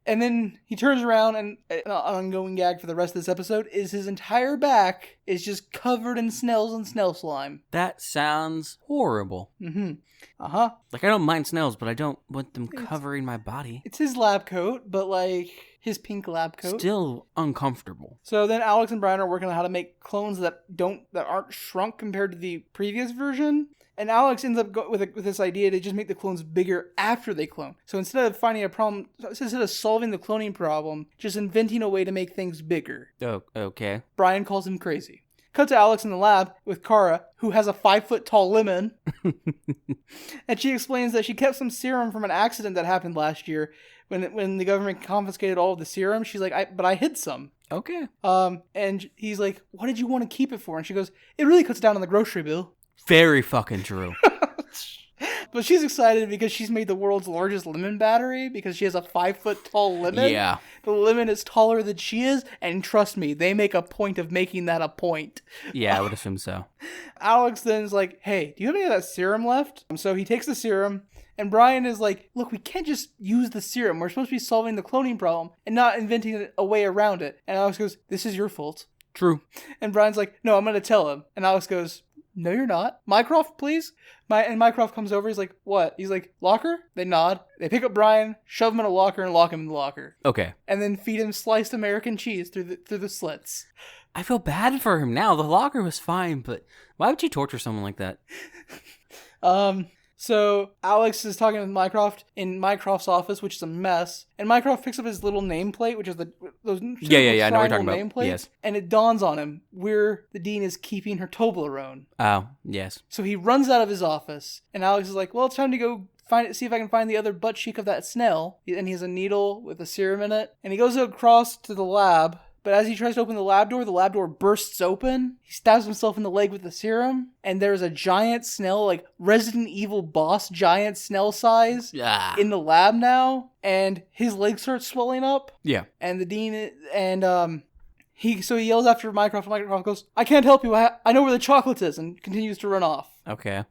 And then he turns around, and an ongoing gag for the rest of this episode is his entire back is just covered in snails and snail slime. That sounds horrible. Like, I don't mind snails, but I don't want them covering my body. It's his lab coat, but like his pink lab coat. Still uncomfortable. So then Alex and Brian are working on how to make clones that aren't shrunk compared to the previous version. And Alex ends up with this idea to just make the clones bigger after they clone. So instead of solving the cloning problem, just inventing a way to make things bigger. Oh, okay. Brian calls him crazy. Cut to Alex in the lab with Kara, who has a 5-foot-tall lemon. And she explains that she kept some serum from an accident that happened last year when the government confiscated all of the serum. She's like, but I hid some. Okay. And he's like, "What did you want to keep it for?" And she goes, "It really cuts down on the grocery bill." Very fucking true. But she's excited because she's made the world's largest lemon battery because she has a 5-foot-tall lemon. Yeah. The lemon is taller than she is, and trust me, they make a point of making that a point. Yeah, I would assume so. Alex then is like, "Hey, do you have any of that serum left?" So he takes the serum, and Brian is like, "Look, we can't just use the serum. We're supposed to be solving the cloning problem and not inventing a way around it." And Alex goes, "This is your fault." True. And Brian's like, "No, I'm going to tell him." And Alex goes, "No, you're not. Mycroft, please." And Mycroft comes over. He's like, "What?" He's like, "Locker?" They nod. They pick up Brian, shove him in a locker, and lock him in the locker. Okay. And then feed him sliced American cheese through the slits. I feel bad for him now. The locker was fine, but why would you torture someone like that? So Alex is talking with Mycroft in Mycroft's office, which is a mess. And Mycroft picks up his little nameplate, which is those I know what you're talking about. nameplates. Yes. And it dawns on him where the dean is keeping her Toblerone. Oh, yes. So he runs out of his office, and Alex is like, "Well, it's time to go see if I can find the other butt cheek of that snail." And he has a needle with a serum in it. And he goes across to the lab. But as he tries to open the lab door bursts open. He stabs himself in the leg with the serum. And there's a giant snail, like Resident Evil boss giant snail size in the lab now. And his leg starts swelling up. Yeah. And the dean, he yells after Mycroft. And Mycroft goes, "I can't help you. I know where the chocolate is," and continues to run off. Okay.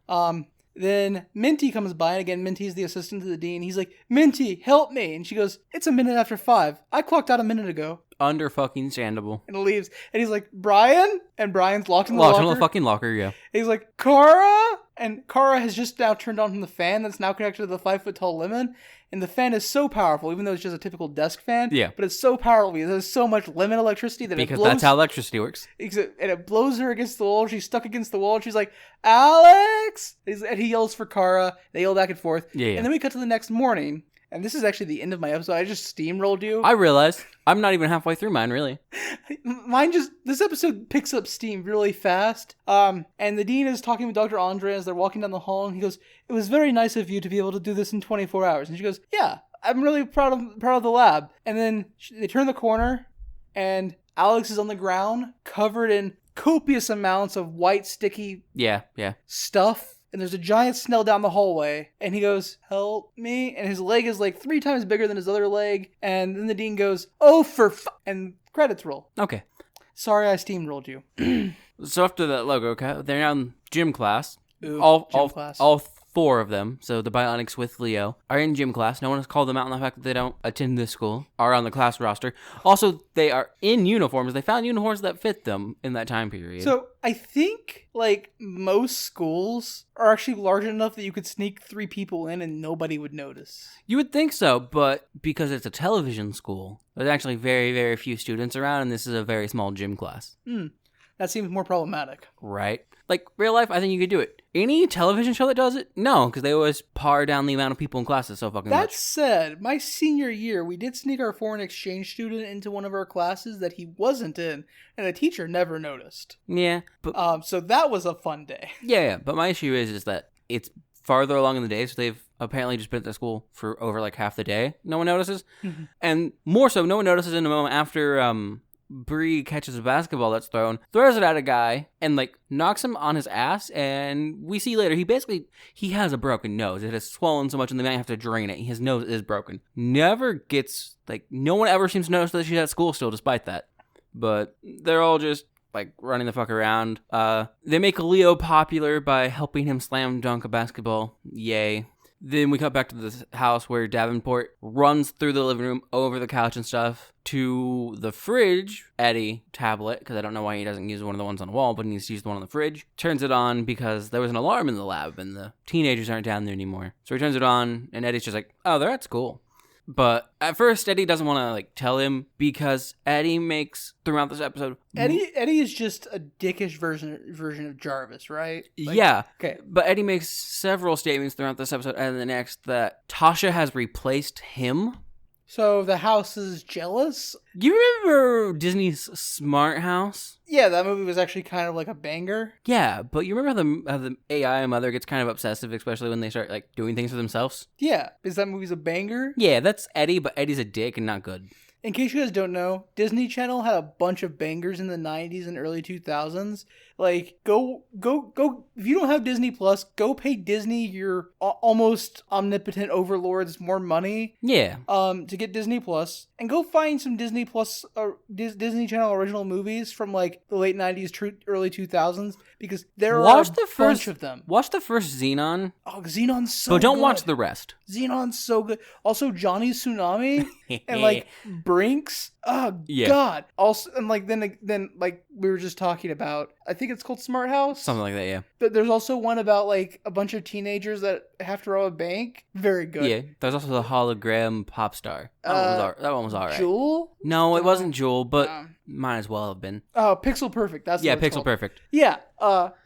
Then Minty comes by, and again, Minty's the assistant to the dean. He's like, "Minty, help me." And she goes, "It's 5:01. I clocked out a minute ago." Under fucking standable. And leaves. And he's like, "Brian?" And Brian's locked in the locker. Locked in the fucking locker, yeah. And he's like, "Kara?" And Kara has just now turned on the fan that's now connected to the 5-foot-tall lemon. and the fan is so powerful, even though it's just a typical desk fan. Yeah. But it's so powerful because there's so much limit electricity that because it blows. That's how electricity works. And it blows her against the wall. She's stuck against the wall. And she's like, Alex! And he yells for Kara. They yell back and forth. Yeah. And then we cut to the next morning. And this is actually the end of my episode. I just steamrolled you. I realized. I'm not even halfway through mine, really. This episode picks up steam really fast. And the dean is talking with Dr. Andre as they're walking down the hall, and he goes, "It was very nice of you to be able to do this in 24 hours." And she goes, "Yeah, I'm really proud of the lab." And then they turn the corner, and Alex is on the ground, covered in copious amounts of white, sticky stuff. And there's a giant snail down the hallway. And he goes, "Help me." And his leg is like 3 times bigger than his other leg. And then the dean goes, "Oh, and credits roll. Okay. Sorry I steamrolled you. So after that logo cut, they're now in gym class. Ooh, All 4 of them, so the Bionics with Leo, are in gym class. No one has called them out on the fact that they don't attend this school, are on the class roster. Also, they are in uniforms. They found uniforms that fit them in that time period. So I think, like, most schools are actually large enough that you could sneak 3 people in and nobody would notice. You would think so, but because it's a television school, there's actually very, very few students around, and this is a very small gym class. That seems more problematic. Right? Like, real life, I think you could do it. Any television show that does it? No, because they always par down the amount of people in classes so fucking much. That said, my senior year, we did sneak our foreign exchange student into one of our classes that he wasn't in, and the teacher never noticed. Yeah. But, so that was a fun day. Yeah, but my issue is that it's farther along in the day, so they've apparently just been at the school for over like half the day. No one notices. And more so, no one notices in a moment after Bree catches a basketball that's thrown, throws it at a guy, and like knocks him on his ass. And we see later he has a broken nose. It has swollen so much, and they might have to drain it. His nose is broken. Never gets no one ever seems to notice that she's at school still, despite that. But they're all just like running the fuck around. They make Leo popular by helping him slam dunk a basketball. Yay. Then we cut back to this house where Davenport runs through the living room, over the couch and stuff, to the fridge, Eddie tablet, because I don't know why he doesn't use one of the ones on the wall, but he needs to use the one on the fridge. Turns it on because there was an alarm in the lab, and the teenagers aren't down there anymore. So he turns it on, and Eddie's just like, "Oh, they're at school." But at first, Eddie doesn't want to tell him, because Eddie makes, throughout this episode... Eddie is just a dickish version of Jarvis, right? Yeah. Okay. But Eddie makes several statements throughout this episode and the next that Tasha has replaced him. So the house is jealous? You remember Disney's Smart House? Yeah, that movie was actually kind of like a banger. Yeah, but you remember how the AI mother gets kind of obsessive, especially when they start doing things for themselves? Yeah. Is that movie's a banger? Yeah, that's Eddie, but Eddie's a dick and not good. In case you guys don't know, Disney Channel had a bunch of bangers in the 90s and early 2000s. Go, if you don't have Disney Plus, go pay Disney, your almost omnipotent overlords, more money. Yeah. To get Disney Plus, and go find some Disney Plus, Disney Channel original movies from the late 90s, early 2000s, because there are a bunch of them. Watch the first Xenon. Oh, Xenon's so good. But don't watch the rest. Xenon's so good. Also, Johnny Tsunami and Brinks. Oh, yeah. God. Also, and then we were just talking about, I think it's called Smart House. Something like that, yeah. But there's also one about a bunch of teenagers that have to rob a bank. Very good. Yeah. There's also the hologram pop star. That one was alright. Jewel? No, it wasn't Jewel, but might as well have been. Oh, Pixel Perfect. That's what it's Pixel called. Perfect. Yeah.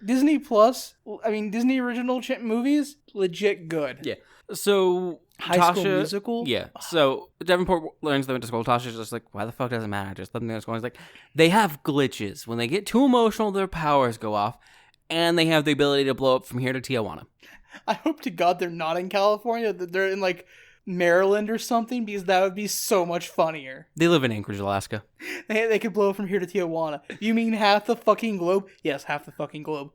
Disney Plus. Disney original movies, legit good. Yeah. So High School Musical? Yeah. So Davenport learns they went to school. Tasha's just like, why the fuck doesn't matter? Just let them go to school. He's like, they have glitches. When they get too emotional, their powers go off, and they have the ability to blow up from here to Tijuana. I hope to God they're not in California, that they're in Maryland or something, because that would be so much funnier. They live in Anchorage, Alaska. They could blow up from here to Tijuana. You mean half the fucking globe? Yes, half the fucking globe.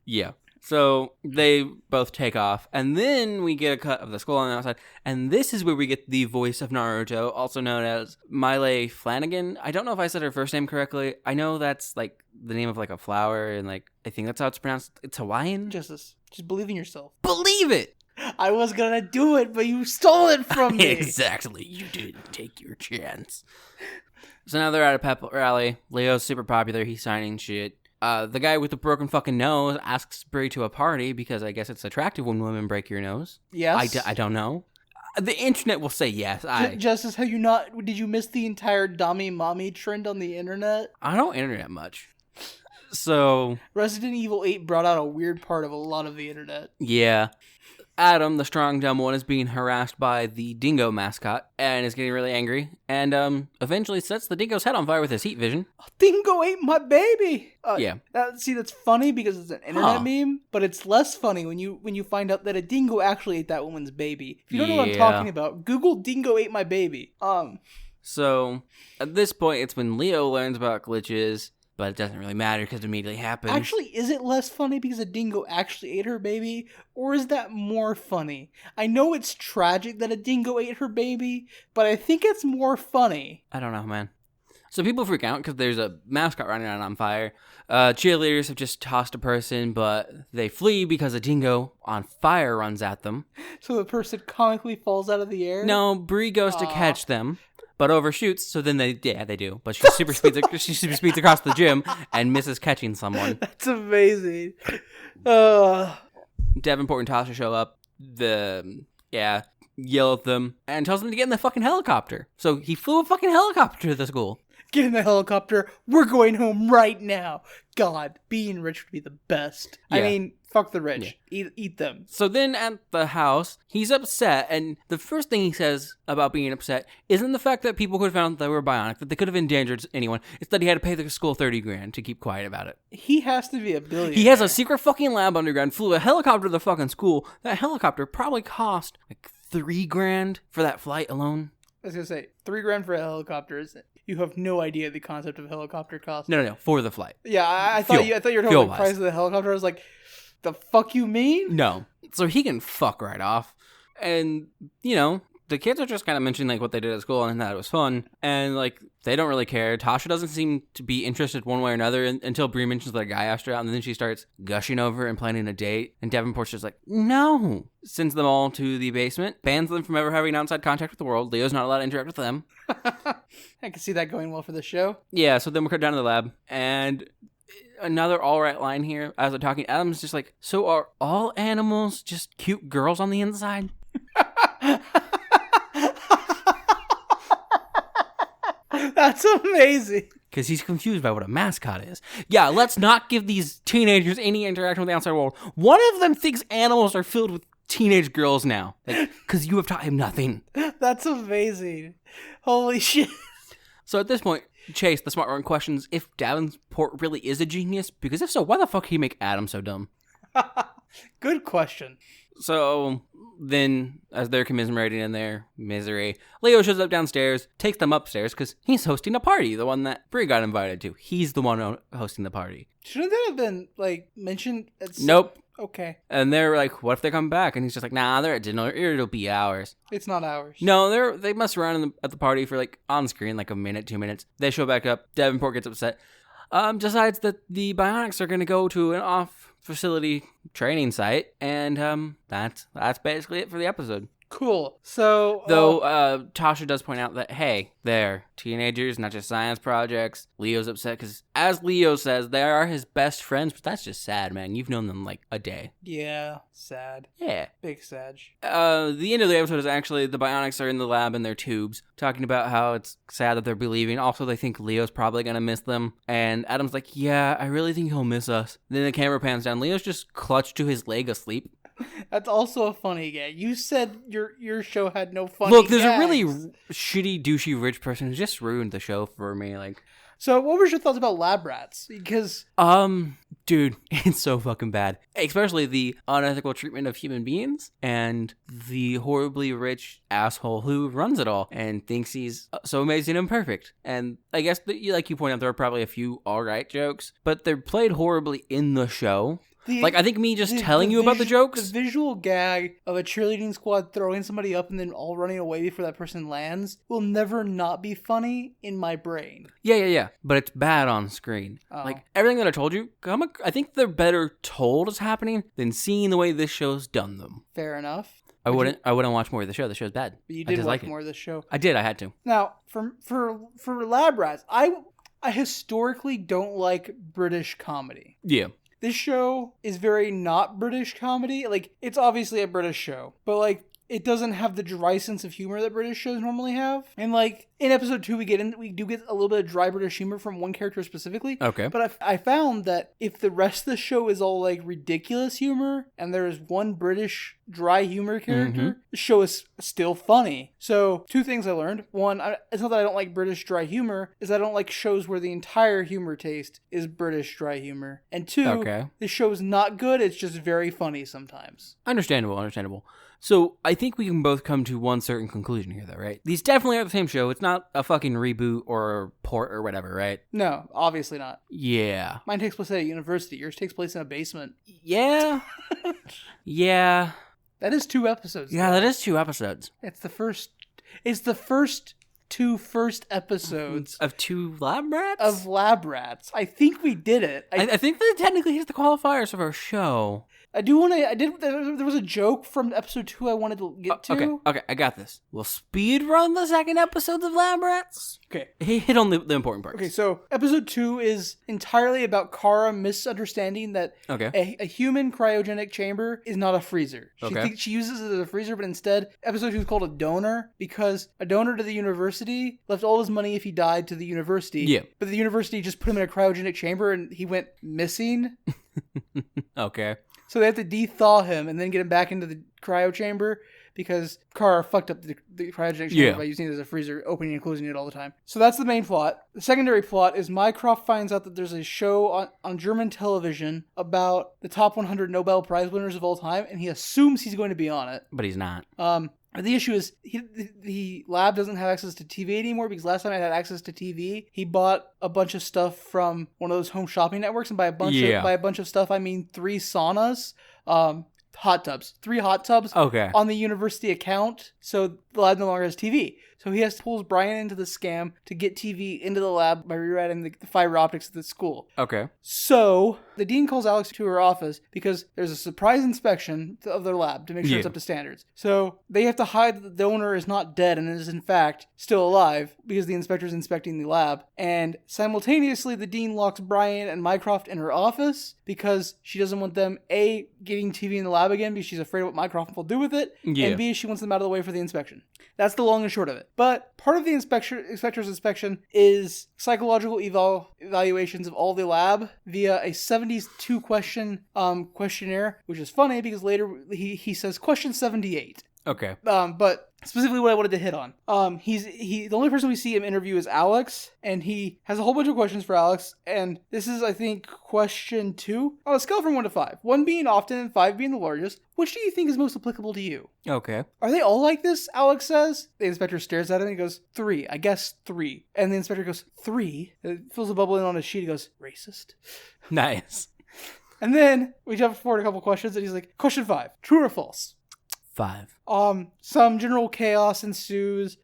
Yeah. So they both take off, and then we get a cut of the school on the outside, and this is where we get the voice of Naruto, also known as Miley Flanagan. I don't know if I said her first name correctly. I know that's the name of a flower, and I think that's how it's pronounced. It's Hawaiian. Just believe in yourself. Believe it! I was gonna do it, but you stole it from me. Exactly. You didn't take your chance. So now they're at a pep rally. Leo's super popular. He's signing shit. The guy with the broken fucking nose asks Brie to a party because I guess it's attractive when women break your nose. Yes. I don't know. The internet will say yes. Justice, did you miss the entire dummy mommy trend on the internet? I don't internet much. So Resident Evil 8 brought out a weird part of a lot of the internet. Yeah. Adam, the strong dumb one, is being harassed by the dingo mascot and is getting really angry and eventually sets the dingo's head on fire with his heat vision. A dingo ate my baby! Yeah. That's funny because it's an internet meme, but it's less funny when you find out that a dingo actually ate that woman's baby. If you don't know what I'm talking about, Google dingo ate my baby. So, at this point, it's when Leo learns about glitches, but it doesn't really matter because it immediately happens. Actually, is it less funny because a dingo actually ate her baby? Or is that more funny? I know it's tragic that a dingo ate her baby, but I think it's more funny. I don't know, man. So people freak out because there's a mascot running around on fire. Cheerleaders have just tossed a person, but they flee because a dingo on fire runs at them. So the person comically falls out of the air? No, Bree goes to catch them. But overshoots, so then they do. But she super speeds across the gym and misses catching someone. That's amazing. Davenport and Tasha show up. Yell at them and tells them to get in the fucking helicopter. So he flew a fucking helicopter to the school. Get in the helicopter. We're going home right now. God, being rich would be the best. Yeah. I mean, fuck the rich. Yeah. Eat them. So then at the house, he's upset, and the first thing he says about being upset isn't the fact that people could have found that they were bionic, that they could have endangered anyone. It's that he had to pay the school $30,000 to keep quiet about it. He has to be a billionaire. He has a secret fucking lab underground, flew a helicopter to the fucking school. That helicopter probably cost like $3,000 for that flight alone. I was going to say, $3,000 for a helicopter. You have no idea the concept of helicopter cost. No, for the flight. Yeah, I thought you were talking about the price of the helicopter. I was like, the fuck you mean? No. So he can fuck right off. And, the kids are just kind of mentioning like what they did at school and that it was fun. And like, they don't really care. Tasha doesn't seem to be interested one way or another until Bree mentions that a guy asked her out. And then she starts gushing over and planning a date. And Davenport's just like, no. Sends them all to the basement. Bans them from ever having outside contact with the world. Leo's not allowed to interact with them. I can see that going well for the show. Yeah, so then we're down to the lab. And another all right line here. As they're talking, Adam's just like, so are all animals just cute girls on the inside? That's amazing. Because he's confused by what a mascot is. Yeah, let's not give these teenagers any interaction with the outside world. One of them thinks animals are filled with teenage girls now. Because you have taught him nothing. That's amazing. Holy shit. So at this point, Chase, the smart one, questions if Davenport really is a genius. Because if so, why the fuck did he make Adam so dumb? Good question. So then, as they're commiserating in their misery, Leo shows up downstairs, takes them upstairs, because he's hosting a party, the one that Bree got invited to. He's the one hosting the party. Shouldn't that have been, mentioned? Nope. Okay. And they're like, what if they come back? And he's just like, nah, they're at dinner. It'll be hours. It's not hours. No, they mess around at the party for, on screen, a minute, 2 minutes. They show back up. Davenport gets upset. Decides that the Bionics are going to go to an off-facility training site, and that's basically it for the episode. Cool. So, though Tasha does point out that, hey, they're teenagers, not just science projects. Leo's upset because, as Leo says, they are his best friends, but that's just sad, man. You've known them a day. Yeah, sad. Yeah. Big sad. The end of the episode is actually the Bionics are in the lab in their tubes, talking about how it's sad that they're believing. Also, they think Leo's probably going to miss them. And Adam's like, yeah, I really think he'll miss us. Then the camera pans down. Leo's just clutched to his leg asleep. That's also a funny gag. You said your show had no funny Look, there's gags. a really shitty, douchey rich person who just ruined the show for me. So what was your thoughts about lab rats? Because dude, it's so fucking bad. Especially the unethical treatment of human beings and the horribly rich asshole who runs it all and thinks he's so amazing and perfect. And I guess like you point out, there are probably a few alright jokes, but they're played horribly in the show. I think me just telling you about the jokes. The visual gag of a cheerleading squad throwing somebody up and then all running away before that person lands will never not be funny in my brain. Yeah. But it's bad on screen. Oh. Everything that I told you, I think they're better told is happening than seeing the way this show's done them. Fair enough. I wouldn't watch more of the show. The show's bad. But you did watch more of the show. I did. I had to. Now, for lab rats, I historically don't like British comedy. Yeah. This show is very not British comedy. It's obviously a British show, but it doesn't have the dry sense of humor that British shows normally have. And like in episode 2, we do get a little bit of dry British humor from one character specifically. Okay. But I found that if the rest of the show is all like ridiculous humor and there is one British dry humor character, the show is still funny. So 2 things I learned. One, it's not that I don't like British dry humor, is I don't like shows where the entire humor taste is British dry humor. And 2, the show is not good, it's just very funny sometimes. Understandable. So I think we can both come to one certain conclusion here, though, right? These definitely are the same show. It's not a fucking reboot or a port or whatever, right? No, obviously not. Yeah. Mine takes place at a university. Yours takes place in a basement. Yeah. Yeah. That is 2 episodes. Yeah, that is 2 episodes. It's the first 2 episodes of 2 lab rats? Of lab rats. I think we did it. I think that technically hits the qualifiers of our show. There was a joke from episode 2 I wanted to get to. Okay, I got this. We'll speed run the second episodes of Lab Rats. Okay. Hit on the important parts. Okay, so episode 2 is entirely about Kara misunderstanding that a human cryogenic chamber is not a freezer. She thinks she uses it as a freezer, but instead, episode 2 is called a donor because a donor to the university left all his money if he died to the university. Yeah. But the university just put him in a cryogenic chamber and he went missing. Okay. So they have to de-thaw him and then get him back into the cryo chamber because Kara fucked up the cryogenic chamber by using it as a freezer, opening and closing it all the time. So that's the main plot. The secondary plot is Mycroft finds out that there's a show on German television about the top 100 Nobel Prize winners of all time, and he assumes he's going to be on it. But he's not. The issue is the lab doesn't have access to TV anymore because last time I had access to TV, he bought a bunch of stuff from one of those home shopping networks, and by a bunch of stuff I mean 3 saunas, hot tubs, 3 hot tubs on the university account. So the lab no longer has TV. So he has to pull Brian into the scam to get TV into the lab by rewriting the fiber optics at the school. Okay. So the dean calls Alex to her office because there's a surprise inspection of their lab to make sure it's up to standards. So they have to hide that the donor is not dead and is in fact still alive because the inspector's inspecting the lab. And simultaneously, the dean locks Brian and Mycroft in her office because she doesn't want them, A, getting TV in the lab again because she's afraid of what Mycroft will do with it, and B, she wants them out of the way for the inspection. That's the long and short of it. But part of the inspector's inspection is psychological evaluations of all the lab via a 72 question questionnaire, which is funny because later he says question 78. Okay. But specifically what I wanted to hit on. The only person we see him interview is Alex, and he has a whole bunch of questions for Alex, and this is, I think, question 2. On a scale from 1 to 5, 1 being often and 5 being the largest, which do you think is most applicable to you? Okay. Are they all like this? Alex says. The inspector stares at him and he goes, 3. I guess 3. And the inspector goes, 3? It fills a bubble in on his sheet. He goes, racist. Nice. And then we jump forward a couple questions, and he's like, question 5, true or false? 5. Some general chaos ensues.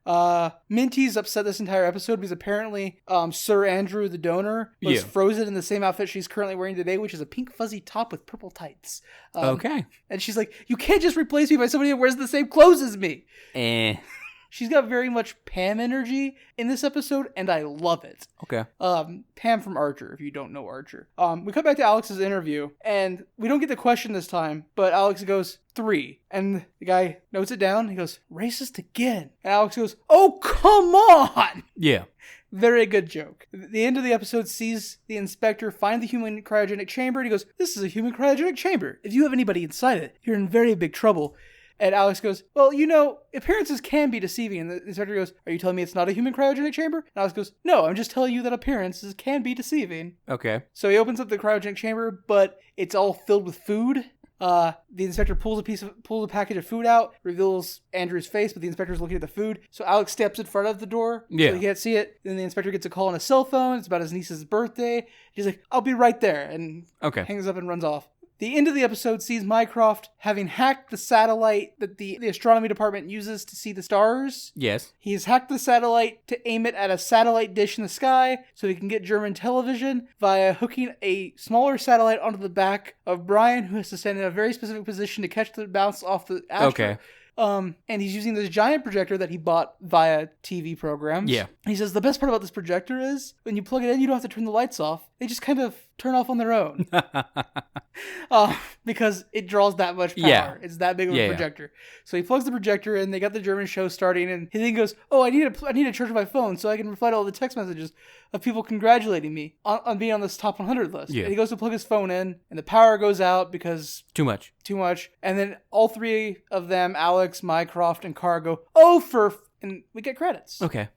Minty's upset this entire episode because apparently Sir Andrew, the donor, was frozen in the same outfit she's currently wearing today, which is a pink fuzzy top with purple tights. And she's like, you can't just replace me by somebody who wears the same clothes as me. She's got very much Pam energy in this episode, and I love it. Okay. Pam from Archer, if you don't know Archer. We come back to Alex's interview, and we don't get the question this time, but Alex goes, 3. And the guy notes it down. He goes, racist again. And Alex goes, oh, come on! Yeah. Very good joke. The end of the episode sees the inspector find the human cryogenic chamber, and he goes, this is a human cryogenic chamber. If you have anybody inside it, you're in very big trouble. And Alex goes, well, you know, appearances can be deceiving. And the inspector goes, are you telling me it's not a human cryogenic chamber? And Alex goes, no, I'm just telling you that appearances can be deceiving. Okay. So he opens up the cryogenic chamber, but it's all filled with food. The inspector pulls a package of food out, reveals Andrew's face, but the inspector's looking at the food. So Alex steps in front of the door, so he can't see it. Then the inspector gets a call on his cell phone. It's about his niece's birthday. He's like, I'll be right there, and hangs up and runs off. The end of the episode sees Mycroft having hacked the satellite that the astronomy department uses to see the stars. Yes. He has hacked the satellite to aim it at a satellite dish in the sky so he can get German television via hooking a smaller satellite onto the back of Brian, who has to stand in a very specific position to catch the bounce off the astro. Okay. And he's using this giant projector that he bought via TV programs. Yeah. He says the best part about this projector is when you plug it in, you don't have to turn the lights off. They just kind of turn off on their own. Because it draws that much power. Yeah. It's that big of a projector. So he plugs the projector in, they got the German show starting, and he then goes, I need to charge my phone so I can reply to all the text messages of people congratulating me on being on this top 100 list. Yeah. And he goes to plug his phone in, and the power goes out because... Too much. And then all three of them, Alex, Mycroft, and Carr go, and we get credits. Okay.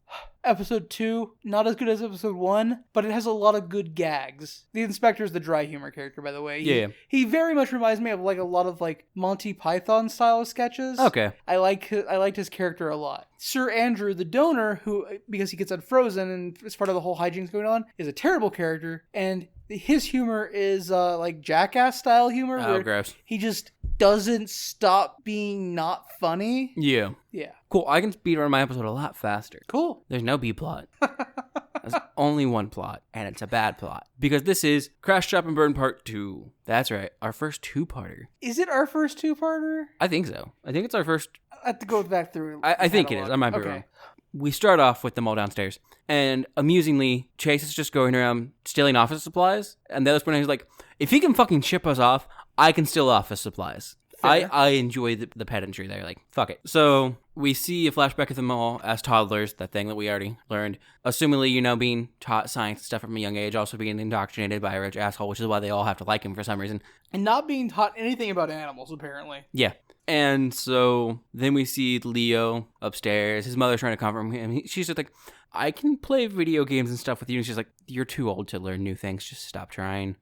Episode 2, not as good as episode 1, but it has a lot of good gags. The inspector is the dry humor character, by the way. He very much reminds me of like a lot of like Monty Python style sketches. Okay. I liked his character a lot. Sir Andrew, the donor, who, because he gets unfrozen and it's part of the whole hijinks going on, is a terrible character. And his humor is like Jackass style humor. Oh, gross. He just doesn't stop being not funny. Yeah. Cool. I can speed run my episode a lot faster. Cool. There's no B plot. There's only one plot, and it's a bad plot. Because this is Crash, Chop, and Burn Part 2. That's right. Our first two-parter. Is it our first two-parter? I think so. I think it's our first... I have to go back through. I think it is. I might be wrong. We start off with them all downstairs. And amusingly, Chase is just going around stealing office supplies. And the other one is like, if he can fucking ship us off, I can steal office supplies. I enjoy the pedantry there. Like, fuck it. So we see a flashback of them all as toddlers, that thing that we already learned. Assumingly, being taught science and stuff from a young age, also being indoctrinated by a rich asshole, which is why they all have to like him for some reason. And not being taught anything about animals, apparently. Yeah. And so then we see Leo upstairs. His mother's trying to comfort him. She's just like, I can play video games and stuff with you. And she's like, you're too old to learn new things. Just stop trying.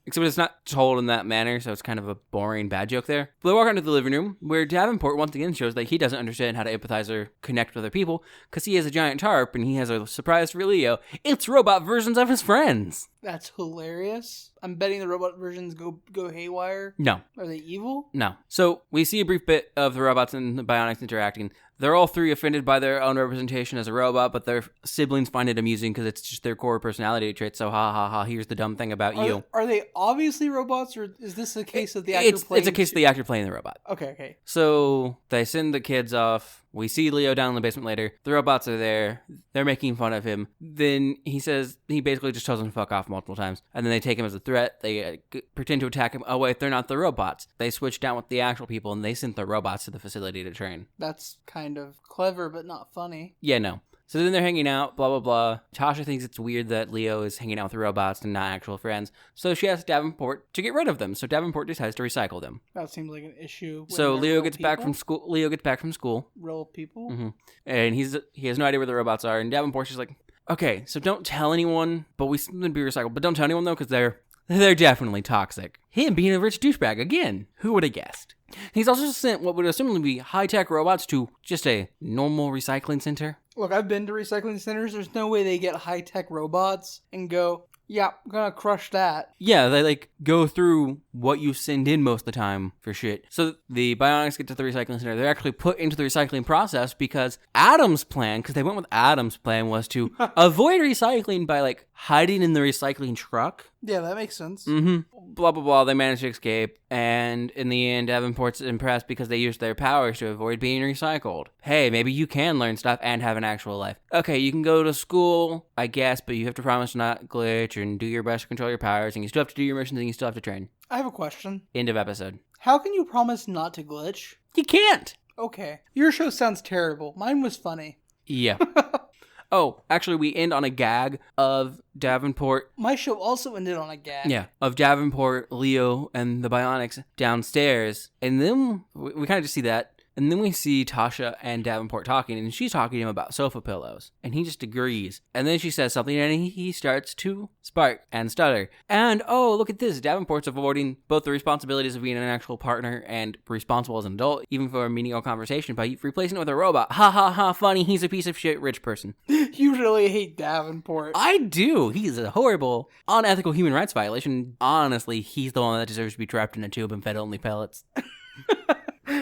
Except it's not told in that manner, so it's kind of a boring bad joke there. But they walk into the living room, where Davenport once again shows that he doesn't understand how to empathize or connect with other people, because he has a giant tarp, and he has a surprise for Leo. It's robot versions of his friends! That's hilarious. I'm betting the robot versions go haywire. No. Are they evil? No. So, we see a brief bit of the robots and the bionics interacting. They're all three offended by their own representation as a robot, but their siblings find it amusing because it's just their core personality traits. So, ha ha ha, here's the dumb thing about you. Are they obviously robots, or is this a case of the actor playing? It's a case of the actor playing the robot. Okay. So, they send the kids off. We see Leo down in the basement later. The robots are there. They're making fun of him. Then he basically just tells them to fuck off multiple times. And then they take him as a threat. They pretend to attack him. Oh, wait, they're not the robots. They switch down with the actual people, and they sent the robots to the facility to train. That's kind of clever, but not funny. Yeah, no. So then they're hanging out, blah, blah, blah. Tasha thinks it's weird that Leo is hanging out with the robots and not actual friends. So she asks Davenport to get rid of them. So Davenport decides to recycle them. That seems like an issue. So Leo gets back from school. Real people? Mm-hmm. And he has no idea where the robots are. And Davenport's just like, okay, so don't tell anyone, but we still need to be recycled. But don't tell anyone, though, because they're definitely toxic. Him being a rich douchebag again. Who would have guessed? He's also sent what would assumably be high-tech robots to just a normal recycling center. Look, I've been to recycling centers. There's no way they get high-tech robots and go, yeah, I'm gonna crush that. Yeah, they go through what you send in most of the time for shit. So the bionics get to the recycling center. They're actually put into the recycling process because Adam's plan, because they went with Adam's plan, was to avoid recycling by hiding in the recycling truck. Yeah, that makes sense. Mm-hmm. Blah, blah, blah. They managed to escape. And in the end, Davenport's impressed because they used their powers to avoid being recycled. Hey, maybe you can learn stuff and have an actual life. Okay, you can go to school, I guess, but you have to promise to not glitch and do your best to control your powers. And you still have to do your missions and you still have to train. I have a question. End of episode. How can you promise not to glitch? You can't! Okay. Your show sounds terrible. Mine was funny. Yeah. Oh, actually, we end on a gag of Davenport. My show also ended on a gag. Yeah, of Davenport, Leo, and the Bionics downstairs. And then we kind of just see that. And then we see Tasha and Davenport talking, and she's talking to him about sofa pillows. And he just agrees. And then she says something, and he starts to spark and stutter. And, oh, look at this. Davenport's avoiding both the responsibilities of being an actual partner and responsible as an adult, even for a menial conversation, by replacing it with a robot. Ha ha ha, funny, he's a piece of shit rich person. You really hate Davenport. I do. He's a horrible, unethical human rights violation. Honestly, he's the one that deserves to be trapped in a tube and fed only pellets.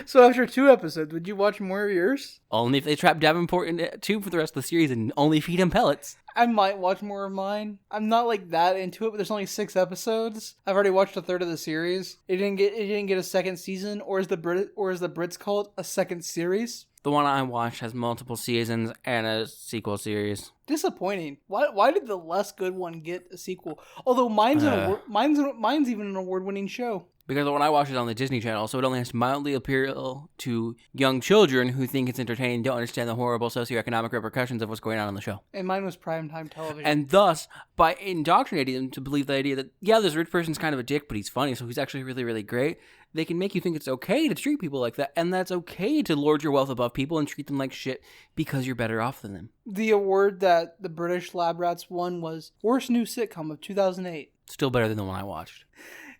So after 2 episodes, would you watch more of yours? Only if they trap Davenport in a tube for the rest of the series and only feed him pellets. I might watch more of mine. I'm not like that into it, but there's only 6 episodes. I've already watched a third of the series. It didn't get a second season, or as the Brits call it, a second series. The one I watched has multiple seasons and a sequel series. Disappointing. Why did the less good one get a sequel? Although mine's even an award-winning show. Because the one I watched is on the Disney Channel, so it only has to mildly appeal to young children who think it's entertaining, don't understand the horrible socioeconomic repercussions of what's going on the show. And mine was primetime television. And thus, by indoctrinating them to believe the idea that, yeah, this rich person's kind of a dick, but he's funny, so he's actually really, really great, they can make you think it's okay to treat people like that, and that's okay to lord your wealth above people and treat them like shit because you're better off than them. The award that the British Lab Rats won was Worst New Sitcom of 2008. Still better than the one I watched.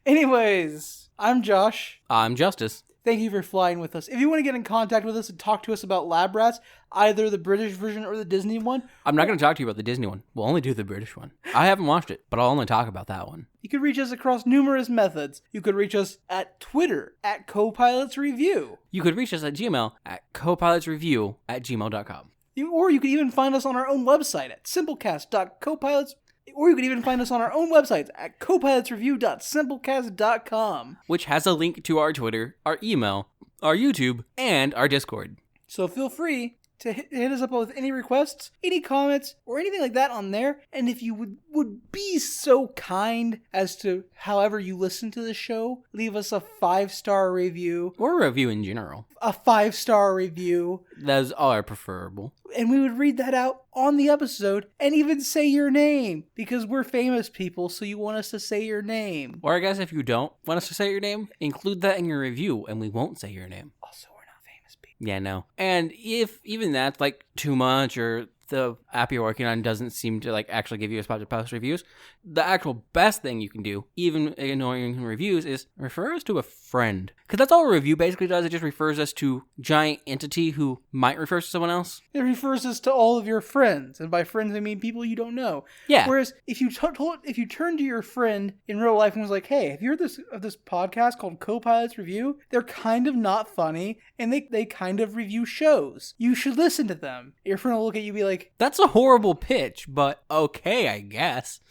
Anyways, I'm Josh. I'm Justice. Thank you for flying with us. If you want to get in contact with us and talk to us about Lab Rats, either the British version or the Disney one. I'm not going to talk to you about the Disney one. We'll only do the British one. I haven't watched it, but I'll only talk about that one. You can reach us across numerous methods. You could reach us at Twitter, at Copilots Review. You could reach us at Gmail, at copilotsreview@gmail.com. Or you could even find us on our own website at simplecast.copilots.com. Or you could even find us on our own websites at copilotsreview.simplecast.com. Which has a link to our Twitter, our email, our YouTube, and our Discord. So feel free to hit us up with any requests, any comments, or anything like that on there. And if you would be so kind as to, however you listen to the show, leave us a 5-star review. Or a review in general. A 5-star review. Those are preferable. And we would read that out on the episode and even say your name. Because we're famous people, so you want us to say your name. Or I guess if you don't want us to say your name, include that in your review and we won't say your name. Also, we're not famous people. Yeah, no. And if even that's like too much or the app you're working on doesn't seem to like actually give you a spot to post reviews, the actual best thing you can do, even ignoring reviews, is refer us to a friend. Because that's all a review basically does. It just refers us to giant entity who might refer us to someone else. It refers us to all of your friends. And by friends, I mean people you don't know. Yeah. Whereas if you turn to your friend in real life and was like, hey, have you heard of this podcast called Copilots Review? They're kind of not funny and they kind of review shows. You should listen to them. Your friend will look at you and be like, that's a horrible pitch, but okay, I guess.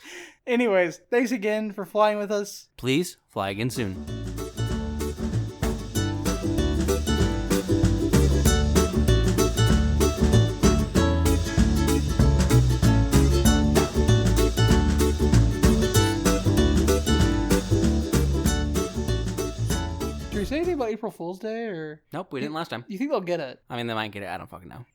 Anyways, thanks again for flying with us. Please fly again soon. Did we say anything about April Fool's Day or? Nope, we didn't last time. You think they'll get it? I mean, they might get it. I don't fucking know.